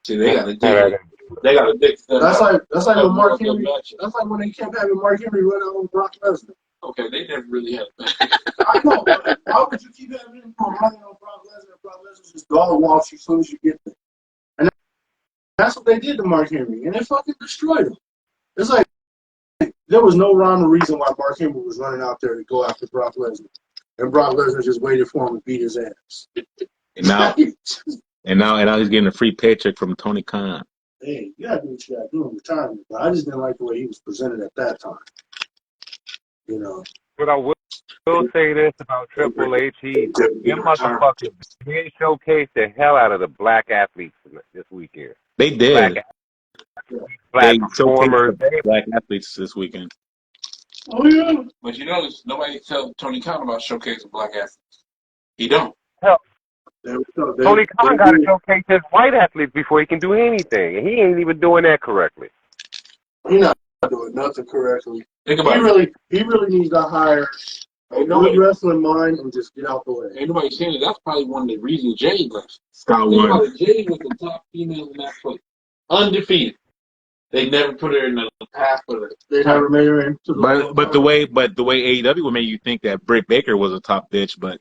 see, they got to dig. They got to dig. That's like when Mark Henry. That's like when they kept having Mark Henry run out on Brock Lesnar. Okay, they never really had a match. I know. But why would you keep having him running on Brock Lesnar? Brock Lesnar just dog walks you as soon as you get there. And that's what they did to Mark Henry, and they fucking destroyed him. It's like there was no rhyme or reason why Mark Henry was running out there to go after Brock Lesnar, and Brock Lesnar just waited for him to beat his ass. And now he's getting a free paycheck from Tony Khan. Hey, you gotta do what you gotta do in retirement. But I just didn't like the way he was presented at that time. You know. But I will say this about Triple H. Them motherfuckers did showcase the hell out of the black athletes this weekend. They did. Black performers. Black athletes this weekend. Oh yeah. But you notice nobody tell Tony Khan about showcasing black athletes. He don't. Hell, Tony Khan got to showcase his white athletes before he can do anything, and he ain't even doing that correctly. He's not doing nothing correctly. Think about it. He really needs to hire a good wrestling mind and just get out the way. Ain't nobody saying it. That's probably one of the reasons Jade left. Scott Think won. about it. Jade was the top female in that place. Undefeated. They never put her in the path for it. They never made her into the But the way AEW would make you think that Britt Baker was a top bitch, but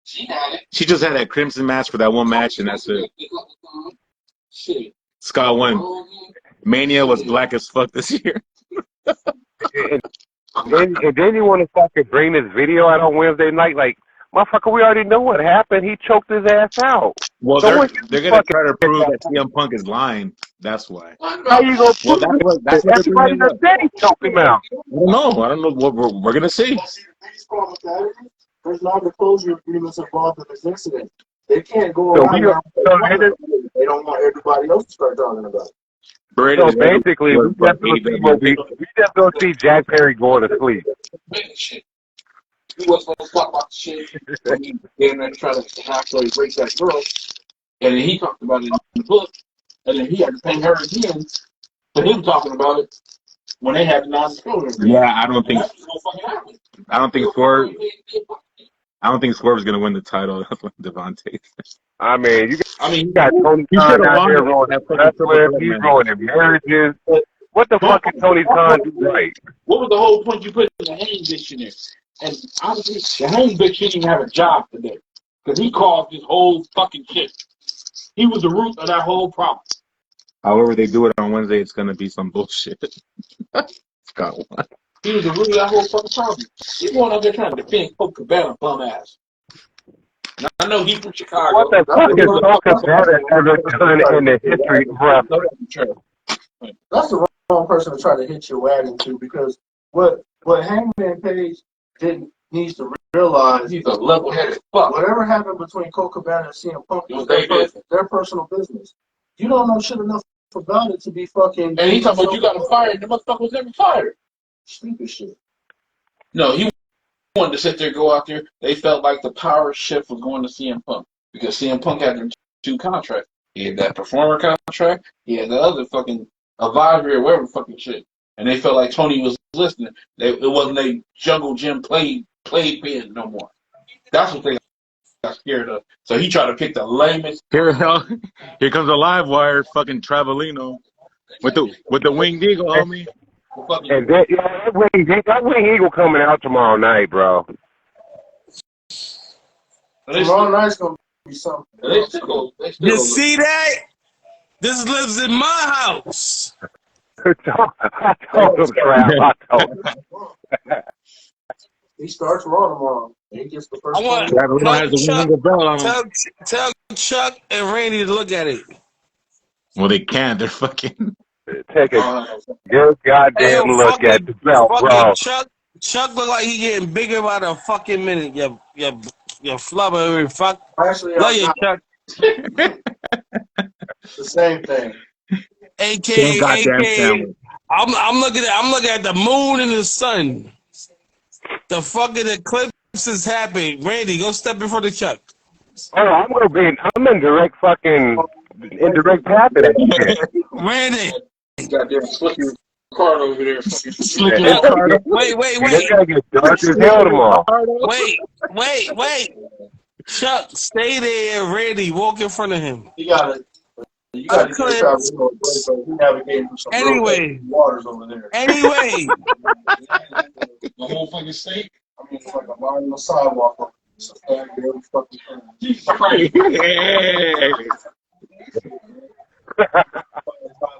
She had it. she just had that Crimson match for that one match, and that's it. Shit. Scott won. Mania was black as fuck this year. And then you want to fucking bring this video out on Wednesday night, like, motherfucker, we already know what happened. He choked his ass out. Well, So they're gonna try to prove that CM Punk is lying. That's why. How you gonna prove it? That's what Everybody that said he choked him out. I don't know what we're gonna see. The biggest problem with that is there's non-disclosure agreements involved in this incident. They can't go around. They don't want everybody else to start talking about it. So basically, we just don't see Jack Perry going to sleep. Shit. He wasn't going to talk about the shit when he came there to try to halfway break that girl. And then he talked about it in the book. And then he had to pay her again for him talking about it when they had non-disclosure. Yeah, I don't think Swerve's gonna win the title. That's what Devontae. I mean, you got Tony Khan out here ruining wrestlers. He's ruining marriages. What the fuck is Tony Khan do right? What was the whole point you put the Hayne bitch in there? And honestly, the Hayne bitch didn't even have a job today. Because he caused this whole fucking shit. He was the root of that whole problem. However they do it on Wednesday, it's gonna be some bullshit. Scott won. He was the root of that whole fucking problem. He's going out there trying to defend Coke Cabana, bum ass. Now, I know he's from Chicago. What the fuck is Coke Cabana ever done in the history of wrestling? That's the wrong person to try to hit your wagon to, because what Hangman Page needs to realize, He's a level-headed fuck. whatever happened between Colt Cabana and CM Punk is their personal business. You don't know shit enough about it to be fucking. And he talking about you got him fired, and the motherfucker was never fired. Stupid shit. No, he wanted to sit there, go out there. They felt like the power shift was going to CM Punk because CM Punk had them two contracts. He had that performer contract. He had the other fucking advisory or whatever fucking shit. And they felt like Tony was listening. It wasn't a jungle gym play pen no more. That's what they got scared of. So he tried to pick the lamest. Here comes a live wire, fucking Travelino, with the winged eagle, homie. And that wing eagle coming out tomorrow night, bro. Tomorrow night's gonna something. They still You see that? This lives in my house. I told him, Trav. I told him. He starts Raw tomorrow. He gets the first I want Travis has the 100 belt on him. tell Chuck and Randy to look at it. Well, they can't. They're fucking. Take a good goddamn look at the belt, bro. Chuck look like he getting bigger by the fucking minute. Your flubber, fuck. Actually, Love I'm you, not. Chuck. It's the same thing. AKA, goddamn AKA. sandwich. I'm looking at the moon and the sun. The fucking eclipse is happening. Randy, go step in front of Chuck. Oh, I'm in direct path of that shit. Randy. goddamn slipping card over there. Fucking Wait. This guy gets dark as hell tomorrow. Wait. Chuck, stay there, Randy. Walk in front of him. You gotta get Travis to a break, so he navigating through some Anyway. real waters over there. Anyway. the whole fucking state. I mean, it's like a line on the sidewalk. It's a fag every fucking thing. Jesus Christ.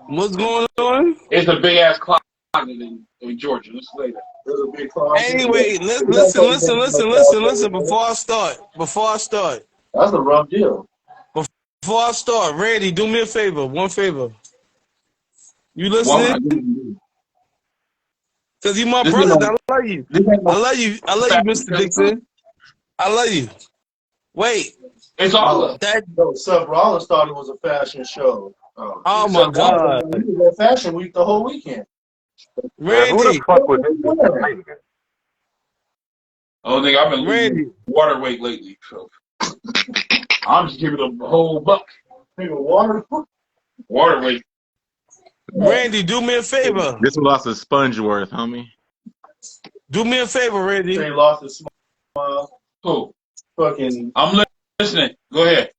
What's going on? It's a big ass closet in Georgia. Let's say that. There's a big closet. Anyway, listen. Before I start. That's a rough deal. Before I start, Randy, do me a favor. One favor. You listening? Because you my brother. I love you. I love you, Mr. Dixon. I love you. Wait. It's all Seth Rollins thought it was a fashion show. Oh my God. He was at Fashion Week the whole weekend. Randy. Who the fuck was this? Oh, nigga, I've been Randy. losing water weight lately, so I'm just giving them a whole buck. Nigga, water weight. Randy, do me a favor. This one lost a sponge worth, homie. Do me a favor, Randy. They lost his smile. Who? Fucking. I'm listening. Go ahead.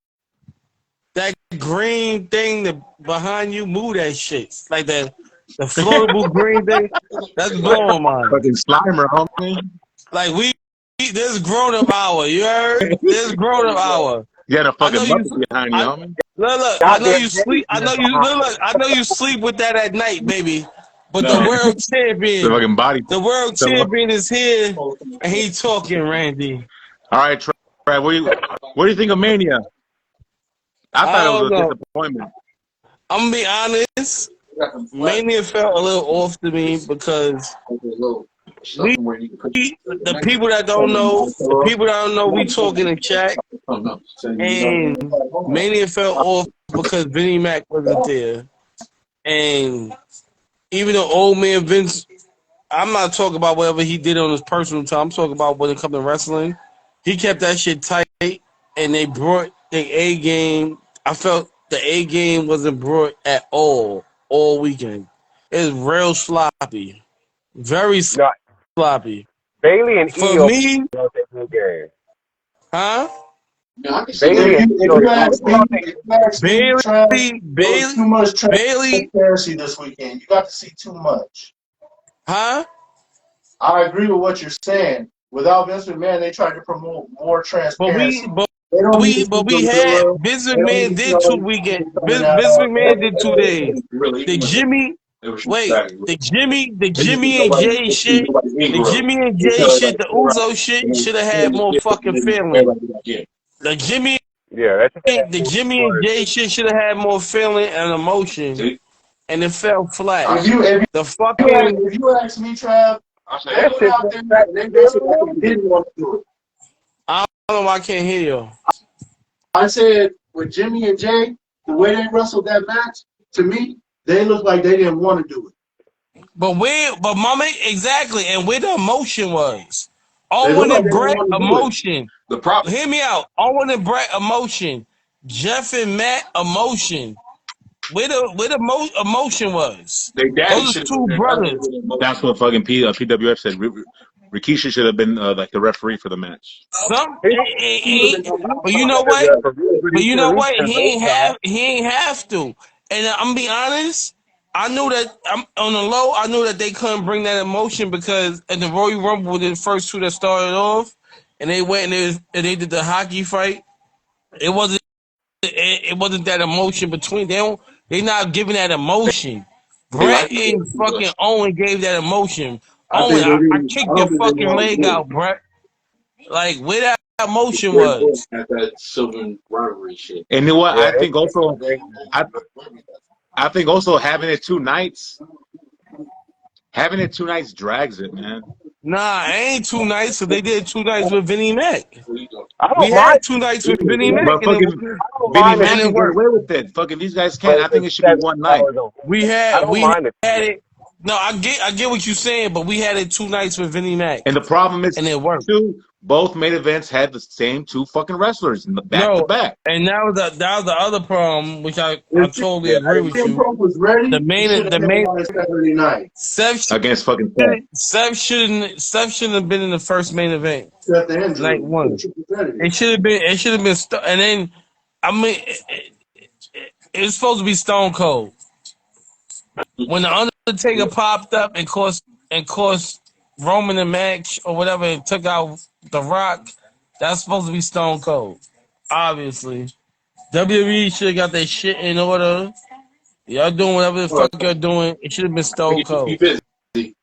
That green thing behind you, move that shit. Like the floatable green thing. That's blowing mine. Fucking Slimer, homie. Like this grown up hour. You heard? This grown up hour. You got a fucking Muppet behind you, homie. Look. I know you sleep. I know you sleep with that at night, baby. But the world champion, the fucking body. The world champion is here, and he talking, Randy. All right, Trav, what do you think of Mania? I thought it was a disappointment. I'm gonna be honest. Mania felt a little off to me because the people that don't know, we talking in chat, and Mania felt off because Vinnie Mac wasn't there, and even though old man Vince, I'm not talking about whatever he did on his personal time. I'm talking about when it comes to wrestling. He kept that shit tight, and they brought the A game. I felt the A game wasn't brought at all weekend. It was real sloppy, very sloppy. Bayley and for EO me, huh? Bayley, too much transparency this weekend. You got to see too much. Huh? I agree with what you're saying. Without Vince McMahon, they tried to promote more transparency. But we had Vince McMahon did 2 weekends. Vince McMahon did 2 days. The Jimmy and Jay shit. The Uso shit should have had more fucking feeling. The Jimmy and Jay shit should have had more feeling and emotion, and it fell flat. If you ask me, Trav, they basically didn't want to do it. I don't know why I can't hear you. I said with Jimmy and Jay, the way they wrestled that match, to me, they looked like they didn't want to do it. But mama, exactly, and where the emotion was. Owen and Brett, emotion. The problem. Hear me out. Owen and Brett, emotion. Jeff and Matt, emotion. Where the emotion was. Those are 2 brothers. That's what fucking PWF said. Rikishi should have been like the referee for the match. But you know what? He ain't have to. And I'm gonna be honest. I knew that on the low. I knew that they couldn't bring that emotion because at the Royal Rumble, were the first 2 that started off, and they went and they did the hockey fight. It wasn't. It wasn't that emotion between them. They not giving that emotion. Brett and fucking Owen gave that emotion. Owen, I kicked your fucking leg out, Brett. Like where that emotion was. At that Sylvan rivalry shit. And you know what? Yeah, I think also having it 2 nights, drags it, man. Nah, it ain't 2 nights. So they did 2 nights with Vinnie Mac. I We don't had mind. 2 nights with Vinnie Mac, But and fucking I don't Vinny mind Mac and can it get worked. away with it. Fucking these guys can't. But I think it should be it's one night. We I don't had mind it. it. No, I get what you're saying, but we had it 2 nights with Vinnie Mac, And the problem is, and it worked. too, both main events had the same 2 fucking wrestlers back to No, back. and that was the other problem, which I totally Yeah, agree if with CM you. Punk was ready, The he should have main on Saturday night. Seth Against fucking Seth. shouldn't have been in the first main event, Seth Andrews, night one. triple threat. It should have been and then I mean it was supposed to be Stone Cold. When the Undertaker popped up and cost Roman the match or whatever and took out The Rock, that's supposed to be Stone Cold. Obviously. WWE should have got their shit in order. Y'all doing whatever the fuck y'all doing. It should have been Stone Cold. Yeah, He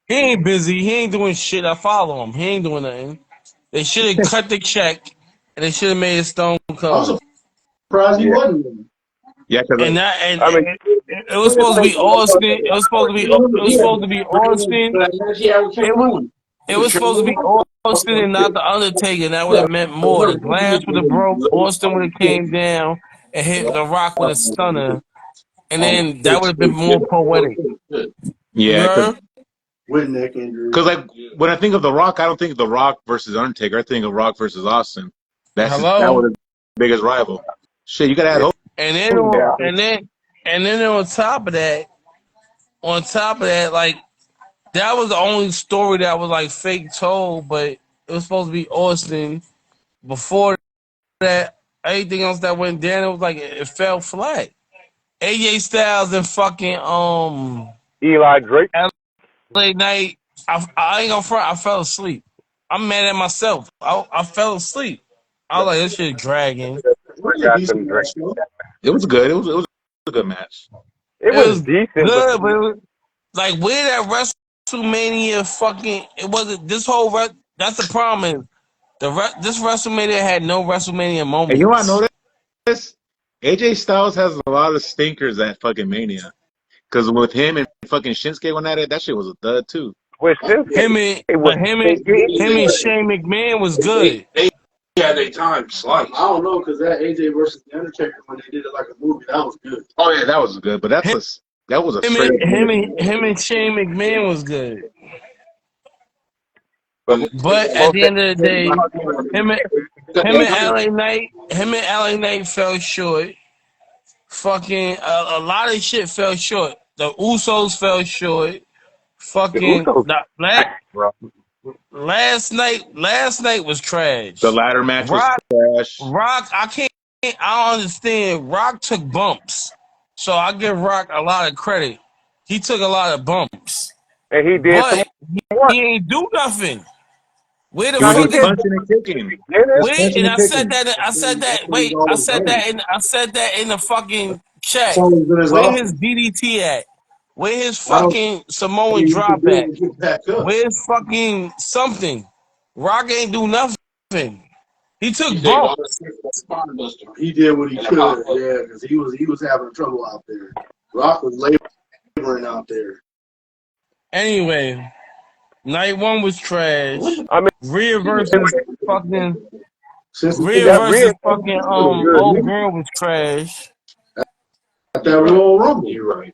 ain't busy. He ain't doing shit. I follow him. He ain't doing nothing. They should have cut the check and they should have made it Stone I was Cold. surprised he wasn't there. Yeah, because I mean, It was supposed to be Austin. It was supposed to be Austin. It was supposed to be Austin and not the Undertaker. And that would have meant more. The glass would have broke. Austin would have came down and hit The Rock with a stunner, and then that would have been more poetic. You yeah, heard? With neck injury. because like when I think of The Rock, I don't think of The Rock versus Undertaker. I think of Rock versus Austin. That Hello? was the biggest rival. Shit, you gotta add. And then on top of that, like that was the only story that was like fake told, but it was supposed to be Austin. Before that, everything else that went down, it was like it fell flat. AJ Styles and fucking Eli Drake. LA Knight. I ain't gonna front. I fell asleep. I'm mad at myself. I fell asleep. I was like, this shit dragging. It was good. It was a good match. It was decent, good, but it was like where that WrestleMania fucking. It wasn't this whole. That's the problem. This WrestleMania had no WrestleMania moments. And you know what I noticed? AJ Styles has a lot of stinkers at fucking Mania. Because with him and fucking Shinsuke when that shit was a dud too. with Shinsuke, him and Shane McMahon was good. They had their time sliced. I don't know, because that AJ versus The Undertaker, when they did it like a movie, that was good. Oh yeah, that was good. But that was a straight him and Shane McMahon was good. But at the end of the day, him and LA Knight fell short. Fucking a lot of shit fell short. The Usos fell short. Fucking last night was trash. The ladder match was trash. Rock, I don't understand. Rock took bumps, so I give Rock a lot of credit. He took a lot of bumps, and he did, but he ain't do nothing. Where the He was fuck just punching and kicking. and I said that in the fucking chat. Where his DDT at? Where his fucking Samoan drop at? Where's fucking something? Rock ain't do nothing. He took bumps. He did what he could, yeah, because he was having trouble out there. Rock was laboring out there. Anyway, night one was trash. I mean, Rhea versus fucking old girl was trash. That Royal Rumble. You're right.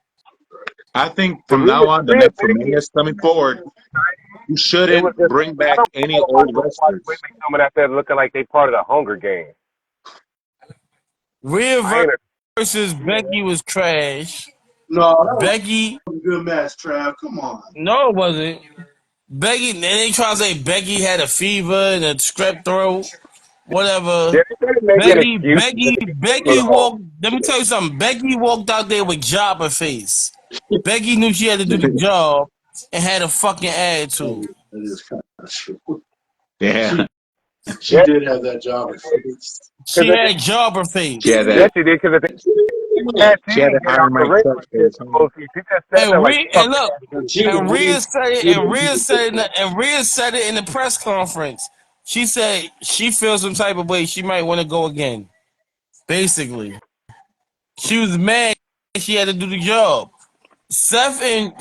I think from now on, the next WrestleMania coming forward, you shouldn't bring back any old wrestlers. Coming out there looking like they part of the Hunger Games. Rhea versus Becky was trash. No, that Becky was a good match, Trav. Come on. No, it wasn't. Becky, and they try to say Becky had a fever and a strep throat, whatever. Becky walked. Let me tell you something. Becky walked out there with jobber face. Becky knew she had to do the job and had a fucking attitude. That is kind of true. Yeah. She did have that jobber face. She had jobber face. She did because She had a get hire out the Mike ring Truck with shit. face. So she just said that like And look, and Rhea said it in the press conference. She said she feels some type of way. She might want to go again. Basically, she was mad she had to do the job. Seth and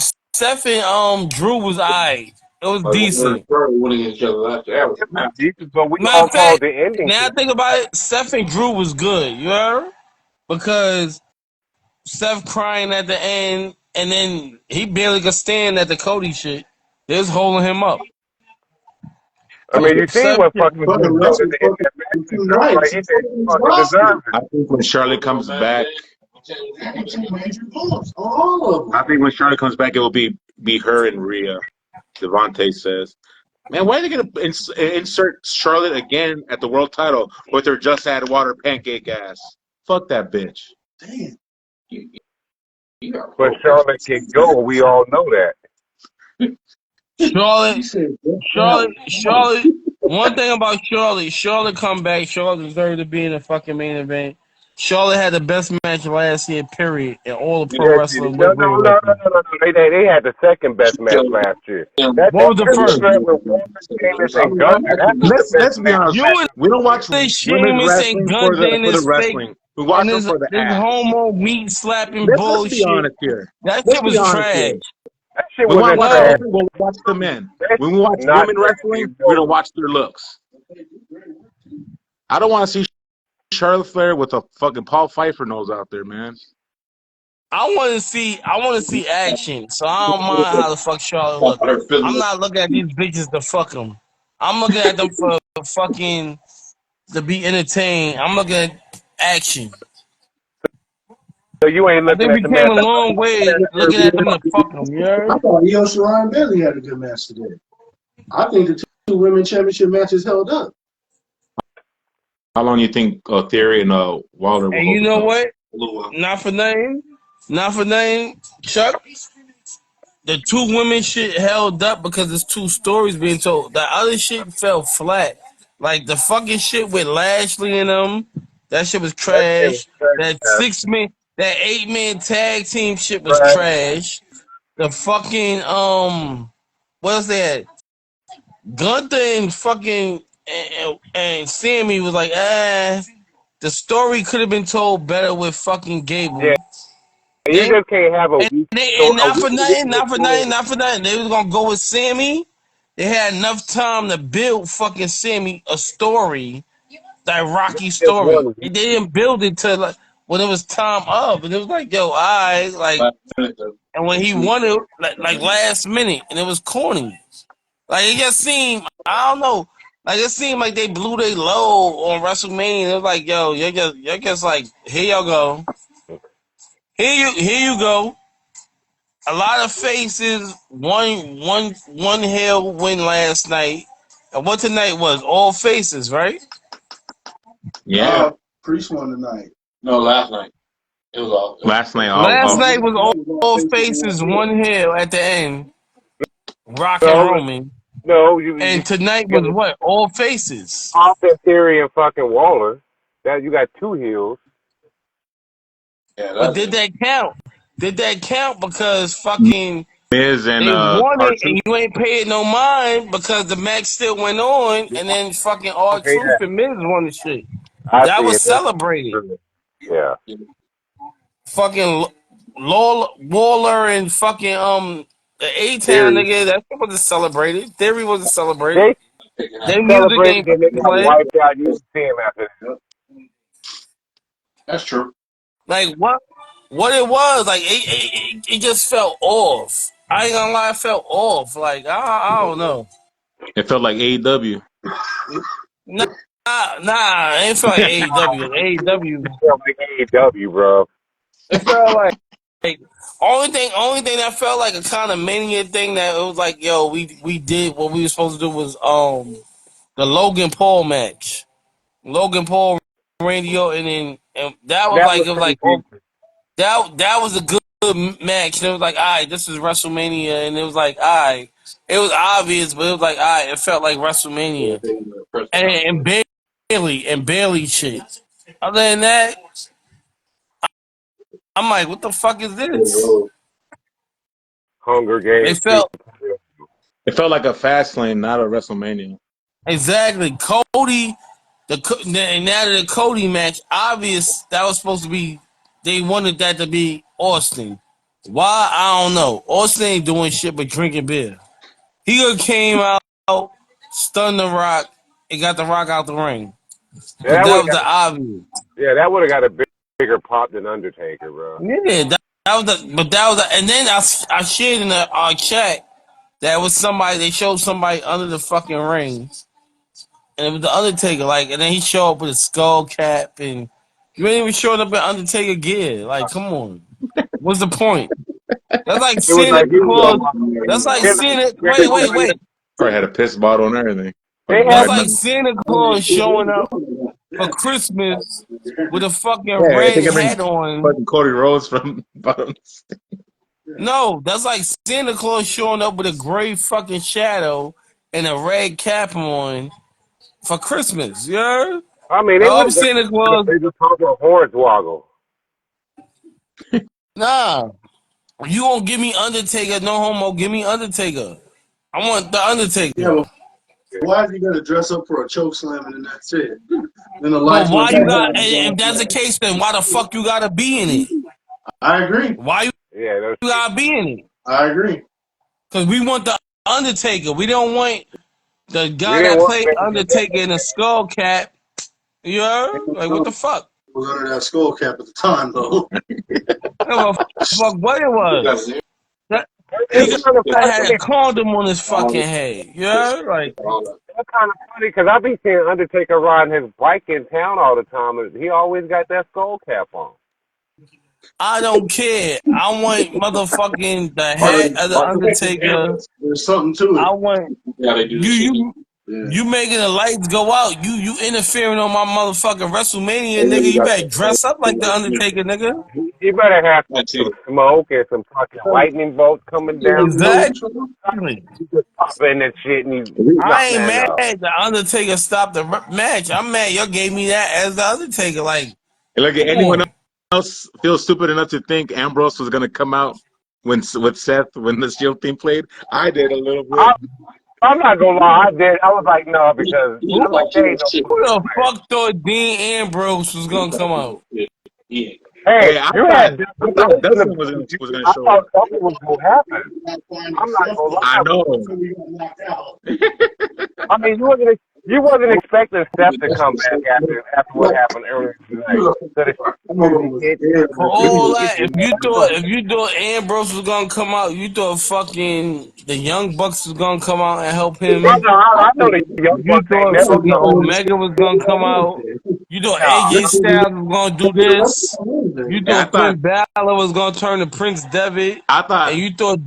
Drew was alright. It was decent. Winning each other last year. So we Matter all of called fact, the ending. now I think about it, Seth and Drew was good. You heard? Because Seth crying at the end, and then he barely could stand at the Cody shit. They was holding him up. I mean, you see Seth what shit fucking was Drew good. did at the end of that match. And Drew, like, he said he fucking deserved it. I think when Charlotte comes back, I think when Charlotte comes back, it will be her and Rhea. Devontae says, "Man, why are they gonna insert Charlotte again at the world title with her just add water pancake ass? Fuck that bitch." Damn. But Charlotte can go. We all know that. Charlotte. One thing about Charlotte come back. Charlotte deserved to be in the fucking main event. Charlotte had the best match last year, period, in all of pro wrestling. No. They had the second best match last year. What was the first? With Walter, Sheamus, and Gunther. That was the Let's best be match. honest. We don't watch women's Sheamus and wrestling for Gunther in the his wrestling. We and watch them this for the ass. homo meat slapping Let's bullshit. be honest here. That Let's shit be was honest trash. here. That shit When we wasn't watch trash. wrestling, we'll watch the men. When we watch Not women wrestling, we don't watch their looks. I don't want to see Charlotte Flair with a fucking Paul Pfeiffer nose out there, man. I want to see action. So I don't mind how the fuck Charlotte look. I'm not looking at these bitches to fuck them. I'm looking at them for fucking to be entertained. I'm looking at action. So you ain't I looking think at we the came match. a long way looking at them to fuck them. You heard? I thought IYO SKY and Bayley had a good match today. I think the two women championship matches held up. How long do you think Theory and Wilder will And hold you the know belt? what? Not for nothing, Chuck. The two women shit held up because there's two stories being told. The other shit fell flat. Like the fucking shit with Lashley and them, that shit was trash. That 8-man tag team shit was trash. The fucking what was that? Gunther and fucking and Sammy was like, the story could have been told better with fucking Gable. Yeah. You just can't have a weak And not for nothing. They was gonna go with Sammy. They had enough time to build fucking Sammy a story, that Rocky story. They didn't build it till like when it was time up, and it was like, yo, and when he won it, like last minute, and it was corny. Like it just seemed, I don't know, like it seemed like they blew their load on WrestleMania. It was like, yo, you're just like, here y'all go, here you go. A lot of faces. One heel win last night, and what tonight was all faces, right? Yeah. Priest won tonight. No, last night. It was all. Last night Was all faces, one heel at the end. Rock and Roman. No, And tonight was what? All faces. Austin Theory and fucking Waller. That you got two heels. Yeah, But did that count? Did that count because fucking Miz and they won it R-Truth. and you ain't paid no mind because the match still went on and then fucking R-Truth and Miz won the shit. That was celebrated. Yeah. Fucking Waller and fucking the A-Town nigga, that shit wasn't celebrated. Theory wasn't celebrated. Their music ain't played. Wiped out. You see him after that. That's true. Like what it was, like it just felt off. I ain't gonna lie, it felt off. Like I don't know. It felt like AEW. Nah, it ain't felt like AEW. AEW. It felt like AEW, bro. It felt like only thing that felt like a kind of mania thing that it was like, yo, we did what we were supposed to do was the Logan Paul match. Logan Paul, Randy Orton, and that was like it was like that was a good match. And it was like, all right, this is WrestleMania, and it was like, all right. It was obvious, but it was like, all right, it felt like WrestleMania. And Bayley shit. Other than that, I'm like, what the fuck is this? Hunger It Games too. felt It felt like a fast lane, not a WrestleMania. exactly Cody. And now the Cody match, obvious that was supposed to be. They wanted that to be Austin. Why I don't know. Austin ain't doing shit but drinking beer. He could came out, stunned the Rock, and got the Rock out the ring. Yeah, Cause that was the obvious. that would have got a bigger pop than Undertaker, bro. Yeah, that was the. But that was the, and then I shared in our chat that was somebody. They showed somebody under the fucking ring, and it was the Undertaker. Like, and then he showed up with a skull cap, and you ain't even showing up in Undertaker gear. Like, come on, what's the point? That's like It was Santa like he Claus. That's was. like Santa. Wait. Probably had a piss bottle and everything. They That's had like Santa Claus showing up for Christmas with a fucking Yeah, I red think I mean hat on. fucking Cody Rhodes from bottom. No, that's like Santa Claus showing up with a gray fucking shadow and a red cap on for Christmas. Yeah. I mean, I they hope wouldn't. Santa Claus. They just talk about Hornswoggle. Nah, you gonna give me Undertaker? No homo. Give me Undertaker. I want the Yeah, Undertaker. but why is he gonna dress up for a choke slam and then that's it? Then the lights But went why back you got? on. If that's the case, then why the fuck you gotta be in it? I agree. Why you Yeah, that's gotta be in it? I agree. Because we want the Undertaker. We don't want the we guy didn't that want played Undertaker in a skull cap. You know? Like, what the fuck? Was under that skull cap at the time though. I don't give a fuck what it was. That, he It's kind of could have had a funny. condom on his fucking head. You know? Like, It's kind of funny because I be seeing Undertaker riding his bike in town all the time, and he always got that skull cap on. I don't care. I want motherfucking the hat of the Undertaker. There's something to I it. want Yeah, they do this shit. you making the lights go out. You interfering on my motherfucking WrestleMania, nigga. You better dress up like the Undertaker, nigga. You better have That's some it. smoke and some fucking lightning bolts coming down. Exactly. You just pop in that shit and you knock I ain't man mad out. the Undertaker stopped the match. I'm mad y'all gave me that as the Undertaker. Like, Look, come anyone on. else feel stupid enough to think Ambrose was gonna come out with Seth when the Shield team played? I did a little bit. I'm not gonna lie, I did. I was like, no, because Who, I'm like, they ain't no who the fuck thought Dean Ambrose was gonna come out? Yeah. Hey, Hey, I you thought had I thought Dustin was gonna I show thought up. something was gonna happen. I'm not gonna I lie. know. I mean, you wasn't expecting Steph to come back after what happened earlier tonight. So For all that, if you thought Ambrose was gonna come out, you thought fucking the Young Bucks was gonna come out and help him. I know the young You bucks ain't thought never fucking Omega was gonna come out. You thought AJ Styles was gonna do this. You Yeah, thought Finn Balor was gonna turn to Prince Devitt, I and thought you thought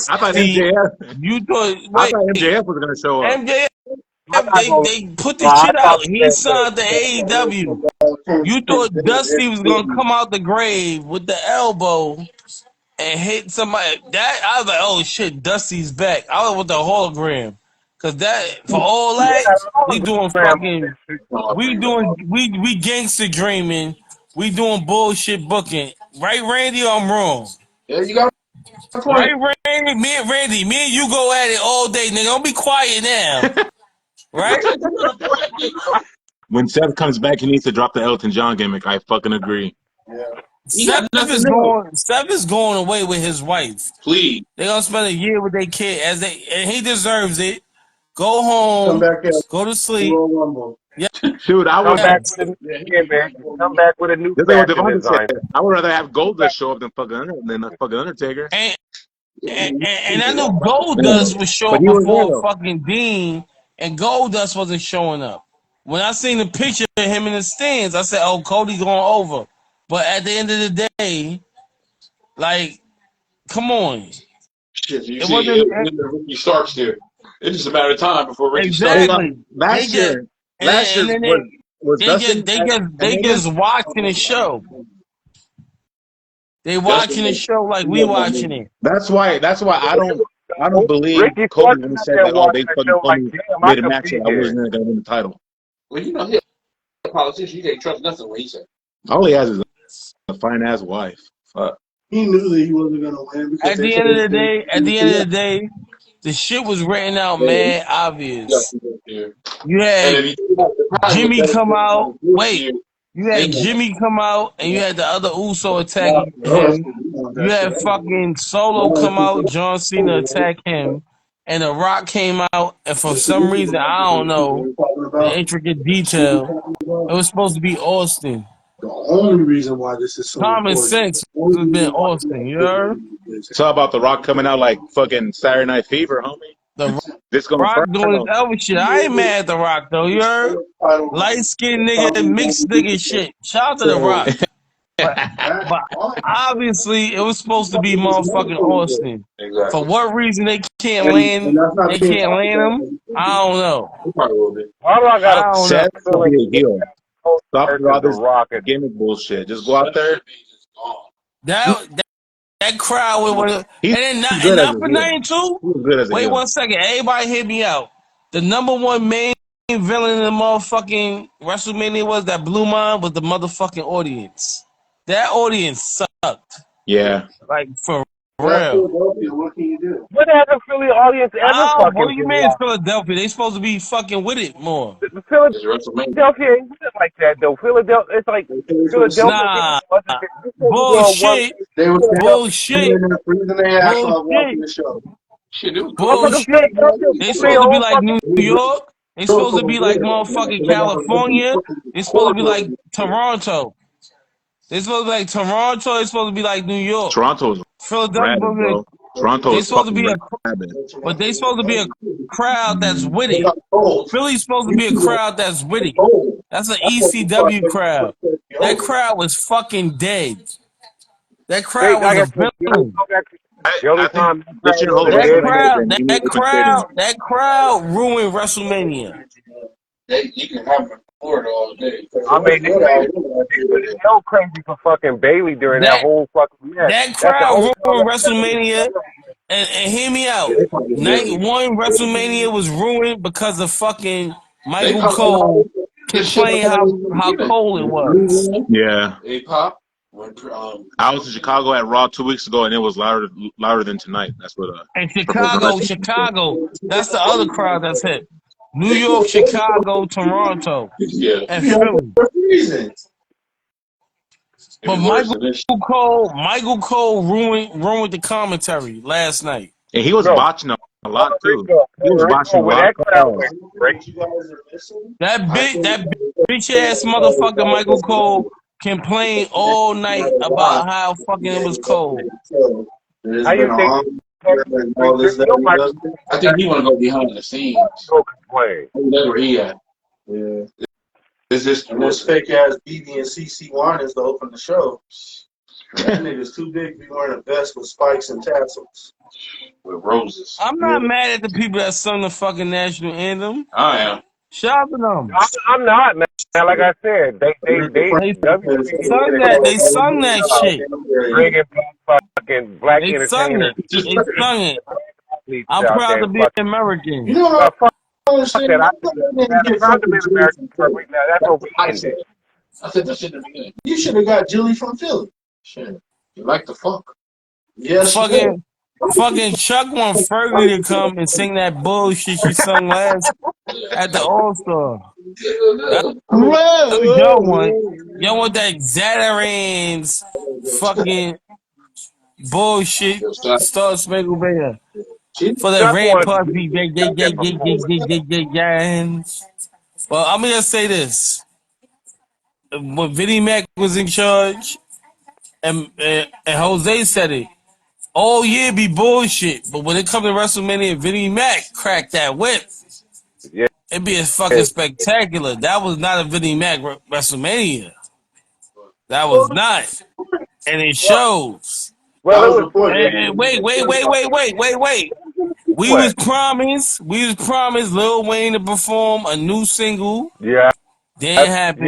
I thought Dusty. MJF You thought I wait, thought MJF was gonna show up. MJF. I'm not gonna They put the lie. I shit thought out. the He same thing. signed the AEW. You thought Dusty was gonna come out the grave with the elbow and hit somebody. That I was like, oh shit, Dusty's back. I was with the hologram, cause that for all that Yeah, I we was doing Graham on fucking, that shit. we gangster dreaming. We doing bullshit booking. Right, Randy? I'm wrong. Yeah, you got a Right, point. Randy? Me and you go at it all day, nigga. Don't be quiet now. Right? When Seth comes back, he needs to drop the Elton John gimmick. I fucking agree. He got nothing else. Steph is going away with his wife. Please. They're gonna spend a year with their kid and he deserves it. Go Come home, back at go to sleep. Royal Rumble. Dude, I Come would back Yes. with a new gimmick. Come back with a new just like what fashion Devontae said. design. I would rather have Goldust show up than fucking Undertaker. And I knew Goldust would show But up he was there before though. fucking Dean, and Goldust wasn't showing up. When I seen the picture of him in the stands, I said, "Oh, Cody going over." But at the end of the day, like, come on, Shit, you it see, wasn't Ricky Starks there. It's just a matter of time before Ricky Starks. exactly. They Last just year, last year and then was Dustin at they Mania. just watching the show. They Dustin watching the was show like we watching it. That's why I don't. I don't believe Ricky Cody Starks when he out said there that. Oh, watching they the fucking show told like, me damn, I mid could match be that I here. wasn't going to win the title. Well, he's a politician. You can't trust nothing what he said. All he has is a fine ass wife. Fuck. He knew that he wasn't gonna win because At they the said end of the they day, the shit was written out mad obvious. You And had if you think about the time with Jimmy that come out. this Wait, year, you they had Jimmy come out, and you had the other Uso attacking him. You had fucking Solo come out, John Cena attack him, and The Rock came out, and for some reason, I don't know the intricate detail, it was supposed to be Austin. the only reason why this is so Common important. sense would have been Austin, you heard? It's all about The Rock coming out like fucking Saturday Night Fever, homie. The Disco Rock doing his Inferno. other shit. I ain't mad at The Rock, though, you heard? Light skinned nigga, mixed nigga shit. Shout out to The Rock. But obviously, it was supposed to be motherfucking Austin. For what reason they can't land? They can't land him. I don't know. Why do I got I a don't know. Seth will feeling be a heel. Stop with all versus The this Rock? gimmick bullshit. Just go out there. That crowd was, He's and good as not a for heel. nothing too. He was good as a Wait heel. 1 second, everybody hear me out. The number one main villain in the motherfucking WrestleMania was that Blue Mind was the motherfucking audience. That audience sucked. Yeah. Like for That's real. Philadelphia. What can you do? What has the Philly audience ever What fucking do you been mean it's watching? Philadelphia? They supposed to be fucking with it more. The Philadelphia ain't like that though. Philadelphia, it's like Philadelphia Nah, wasn't. You supposed to do a one. bullshit, They were bullshit, freezing their ass off bullshit, watching the show. shit, it was Motherfucking bullshit. Philadelphia They put their supposed to be own like fucking. New York. They supposed to be like motherfucking California. They supposed to be like Toronto. They supposed to be like Toronto. They supposed to be like New York. Toronto is Philadelphia, rabid, bro. Toronto they is supposed to fucking be rabid. but they supposed to be a crowd that's with They it. got cold. Philly's supposed to be a crowd that's with it. That's an ECW crowd. That crowd was fucking dead. That They, crowd was like I a said, villain. the only I think time this year Jose That is dead going to make crowd, an any that crowd ruined WrestleMania. you can have them in Florida all day. I mean, they went hell crazy for fucking Bayley during that That whole fucking match. that That's the only crowd ruined WrestleMania. And hear me out. Night one WrestleMania was ruined because of fucking They Michael pop Cole this shit complaining how cold it was. Yeah. They pop when I was in Chicago at Raw 2 weeks ago, and it was louder than tonight. That's what And Triple H said. Chicago, that's the other crowd that's hit. New York, Chicago, Toronto, and Philly. Reasons. But Michael Cole ruined the commentary last night. And he was no. botching a lot too. Puerto He was Rico, botching a where lot that of crowd calls. went crazy. You guys are missing. That bitch ass motherfucker Michael Cole complained all night about how fucking it was cold. There's How been you think? all this that he does. I think he want to go behind the scenes. Go complain. That's where he at. Yeah. It's just And this fake ass BB and CC Winans to open the show. That nigga's too big to be wearing a vest with spikes and tassels. with roses. I'm not mad at the people that sung the fucking national anthem. I am. Shout out to them. I'm not, man. Like I said, they Sung that shit. bringing fucking black They sung entertainers. it. They sung it. I'm out proud there to be fucking. American. You know what? Fuck I that. I'm proud to be an American. That's what we ended. I said that shit in the beginning. You should have got Julie from Philly. Shit. You like the fuck? Yes, you did. Fucking Chuck want Fergie to come and sing that bullshit she sung last at the All Star. Y'all want that Zatarans fucking bullshit Star Spangled Banner for the Chuck red wants. puppy. Well, I'm gonna just say this: when Vinnie Mac was in charge, and Jose said it. All year be bullshit, but when it comes to WrestleMania, Vinnie Mac cracked that whip. Yeah. It'd be a fucking spectacular. That was not a Vinnie Mac WrestleMania. That was not, and it shows. Well, it was. And wait. We was promised Lil Wayne to perform a new single. Yeah. Didn't happen.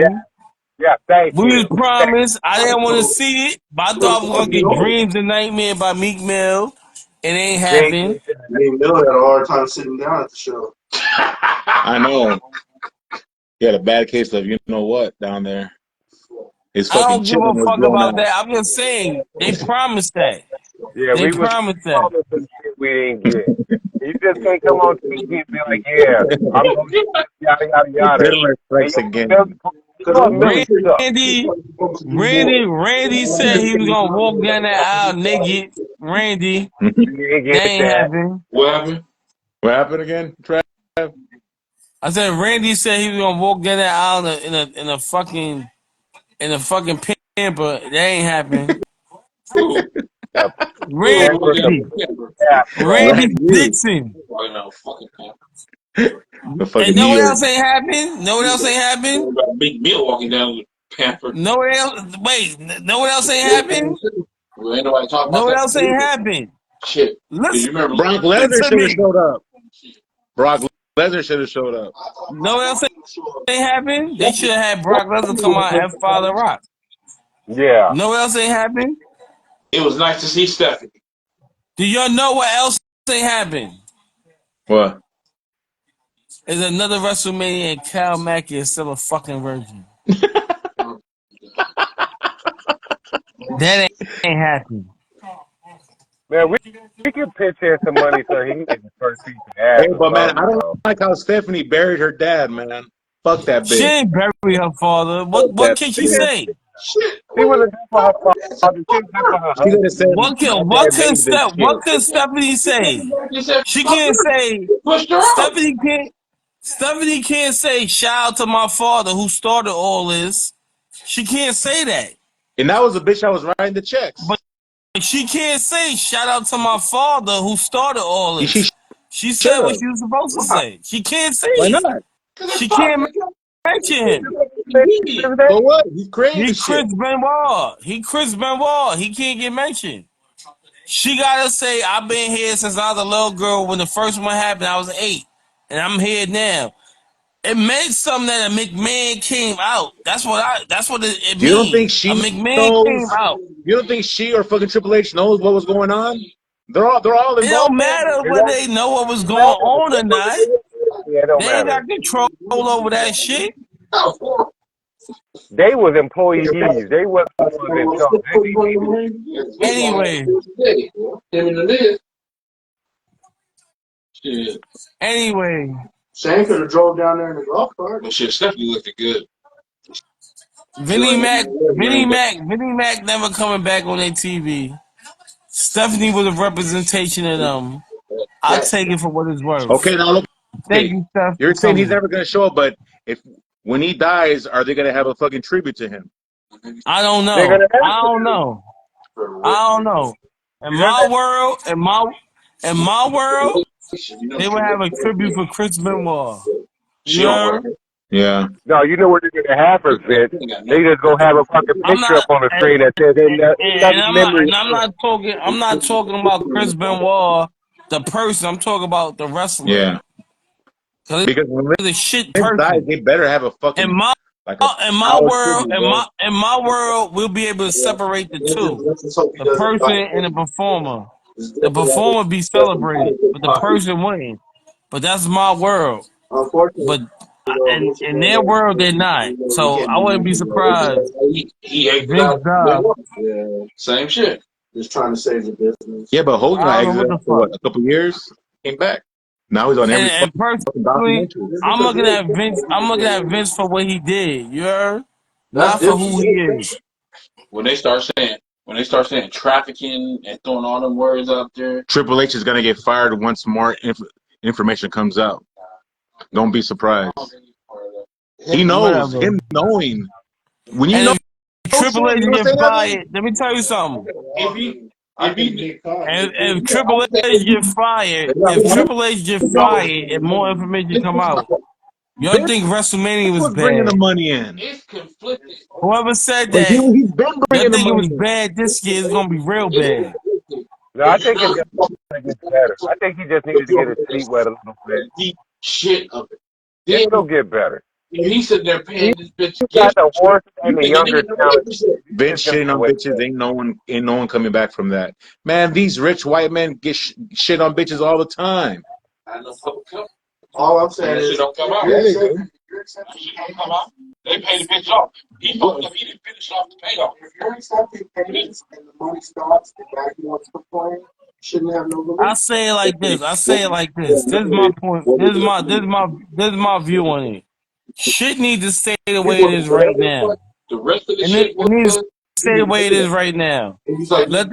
Yeah. Thank We you. was promised. I didn't want to see it, but I thought I was gonna get Dreams and Nightmare by Meek Mill. It ain't They ain't happened. get that. Dave Miller had a hard time sitting down at the show. I know. He had a bad case of you know what down there. His I fucking don't give a children was fuck blown about out. that. I'm just saying they promised that. Yeah, They we was promised that. promised some shit we didn't get. You just can't come on TV and be like, yeah, I'm going to do this, yada, yada, yada. Hitler And strikes again. you know what, Millie sucks. Randy said he was gonna walk down that aisle naked. Randy, You ain't that get ain't that. happen. What happened? What happened again, Trav? I said Randy said he was gonna walk down that aisle in a fucking pamper. That ain't happen. Who? A Who Randy, was pamper, down the the cap, bro. Randy Right, you. Dixon. Oh, no, fucking pamper. The And fucking no New one York. else ain't happened. No one else ain't happened. About Big Bill walking down with pamper. No one else. Wait, no one else ain't happened. Well, ain't nobody talking No about one that. else ain't happened. Shit. Because Listen you remember Brock Lesnar to should have me. showed up. Brock Lesnar should have showed up. No one else ain't happened. They should have had Brock Lesnar come out and Father Rock. Yeah. No one else ain't happened. it was nice to see Stephanie. Do y'all know what else ain't happened? What? Is another WrestleMania and Cal Mackey is still a fucking virgin. That ain't happened. Man, we can pitch in some money so he can get his first piece of Hey, ass or but man, I something, don't bro. like how Stephanie buried her dad, man. Fuck that She bitch. ain't bury her father. Fuck What that can she bitch. say? Shit. She wasn't good for her father. She was good for her She could have husband. said, "My dad made this What shit." can Stephanie say? He said, She fuck can't her. say Pushed her out. Stephanie can't say shout out to my father who started all this. She can't say that. And that was the bitch that was writing the checks. But she can't say shout out to my father who started all She this. She should said what have. she was supposed to Why? say. She can't say Why it. not? She can't mention him. So what? He created He the shit. Chris Benoit. He can't get mentioned. She gotta say, I've been here since I was a little girl. When the first one happened, I was 8. And I'm here now. It meant something that a McMahon came out. That's what it You don't think means. A she McMahon came knows? out. You don't think she or fucking Triple H knows what was going on? They're all It don't involved. matter It whether don't they know what was going matter. on or not. Yeah, it don't They ain't matter. got control over that shit. They was employees. They wasn't the ones in charge. Anyway, Shit. anyway, Shane could have drove down there in the golf cart. But shit, Stephanie looked good. Vinnie Mac never coming back on their TV. Stephanie was a representation of them. I'll take it for what it's worth. Okay, now look. Thank Okay, you, Steph, you're for saying he's coming. never gonna show up, but if when he dies, are they gonna have a fucking tribute to him? I don't They're know. gonna have I to. don't know. I don't know. In They're my gonna world, in my world, they would have a tribute for Chris Benoit. She You don't wear heard? it. Yeah. No, you know what they're gonna have us, Vince? They just gonna have a fucking I'm picture up not, on the and, screen that says "In and loving memory." I'm not talking about Chris Benoit, the person. I'm talking about the wrestler. Yeah. 'Cause Because when he's a shit Vince dies, person. they better have a In fucking my like a in my power world, tribute, bro. in my world, we'll be able to separate the two: the person and the performer. The performer be celebrated, but the person wouldn't. But that's my world. Unfortunately, But in their world, they're not. So I wouldn't be surprised. He exited Vince out. died. yeah, Same shit. just trying to save the business. Yeah, but Hogan got I don't know what exited the after fuck. what, a couple years? Came back. Now he's on every And fucking personally, documentary. I'm looking at Vince. I'm looking at Vince for what he did. You heard? That's Not for who he different. is. When they start saying trafficking and throwing all them words out there, Triple H is gonna get fired once more information comes out. Don't be surprised. He knows. Whatever. Him knowing. When you And know if Triple shit, H you don't get say nothing. fired, let me tell you something. if he I if think he Nick Khan. And if yeah, Triple I'm saying H get fired, and more information come out, y'all Vince think WrestleMania was was bringing the bad? money in, it's conflicted. Whoever said but that, he's been y'all bringing the think it was money in. bad this year, it's gonna be real It's bad. conflicted. No, I If you think it's know just gonna get better. I think he just needed to get his feet wet a little bit. deep shit of it, It'll then get better. He said they're paying this bitch You got gift. the horse You and the think a younger nigga know talent. Vince shitting on bitches. Ain't no one coming back from that. Man, these rich white men get shit on bitches all the time. I know public company. All I'm saying That is, shit don't come out. Yeah, they do. That shit don't come out. They pay the bitch off. He fucked up. He didn't finish off the payoff. if you're accepting payments and the money stops, the guy who wants to complain shouldn't have no I relief. say it like this. This is my point. This is my view on it. Shit needs to stay the way it is right now. The rest of the And it shit needs was. to stay the way it is right now. He's like, Let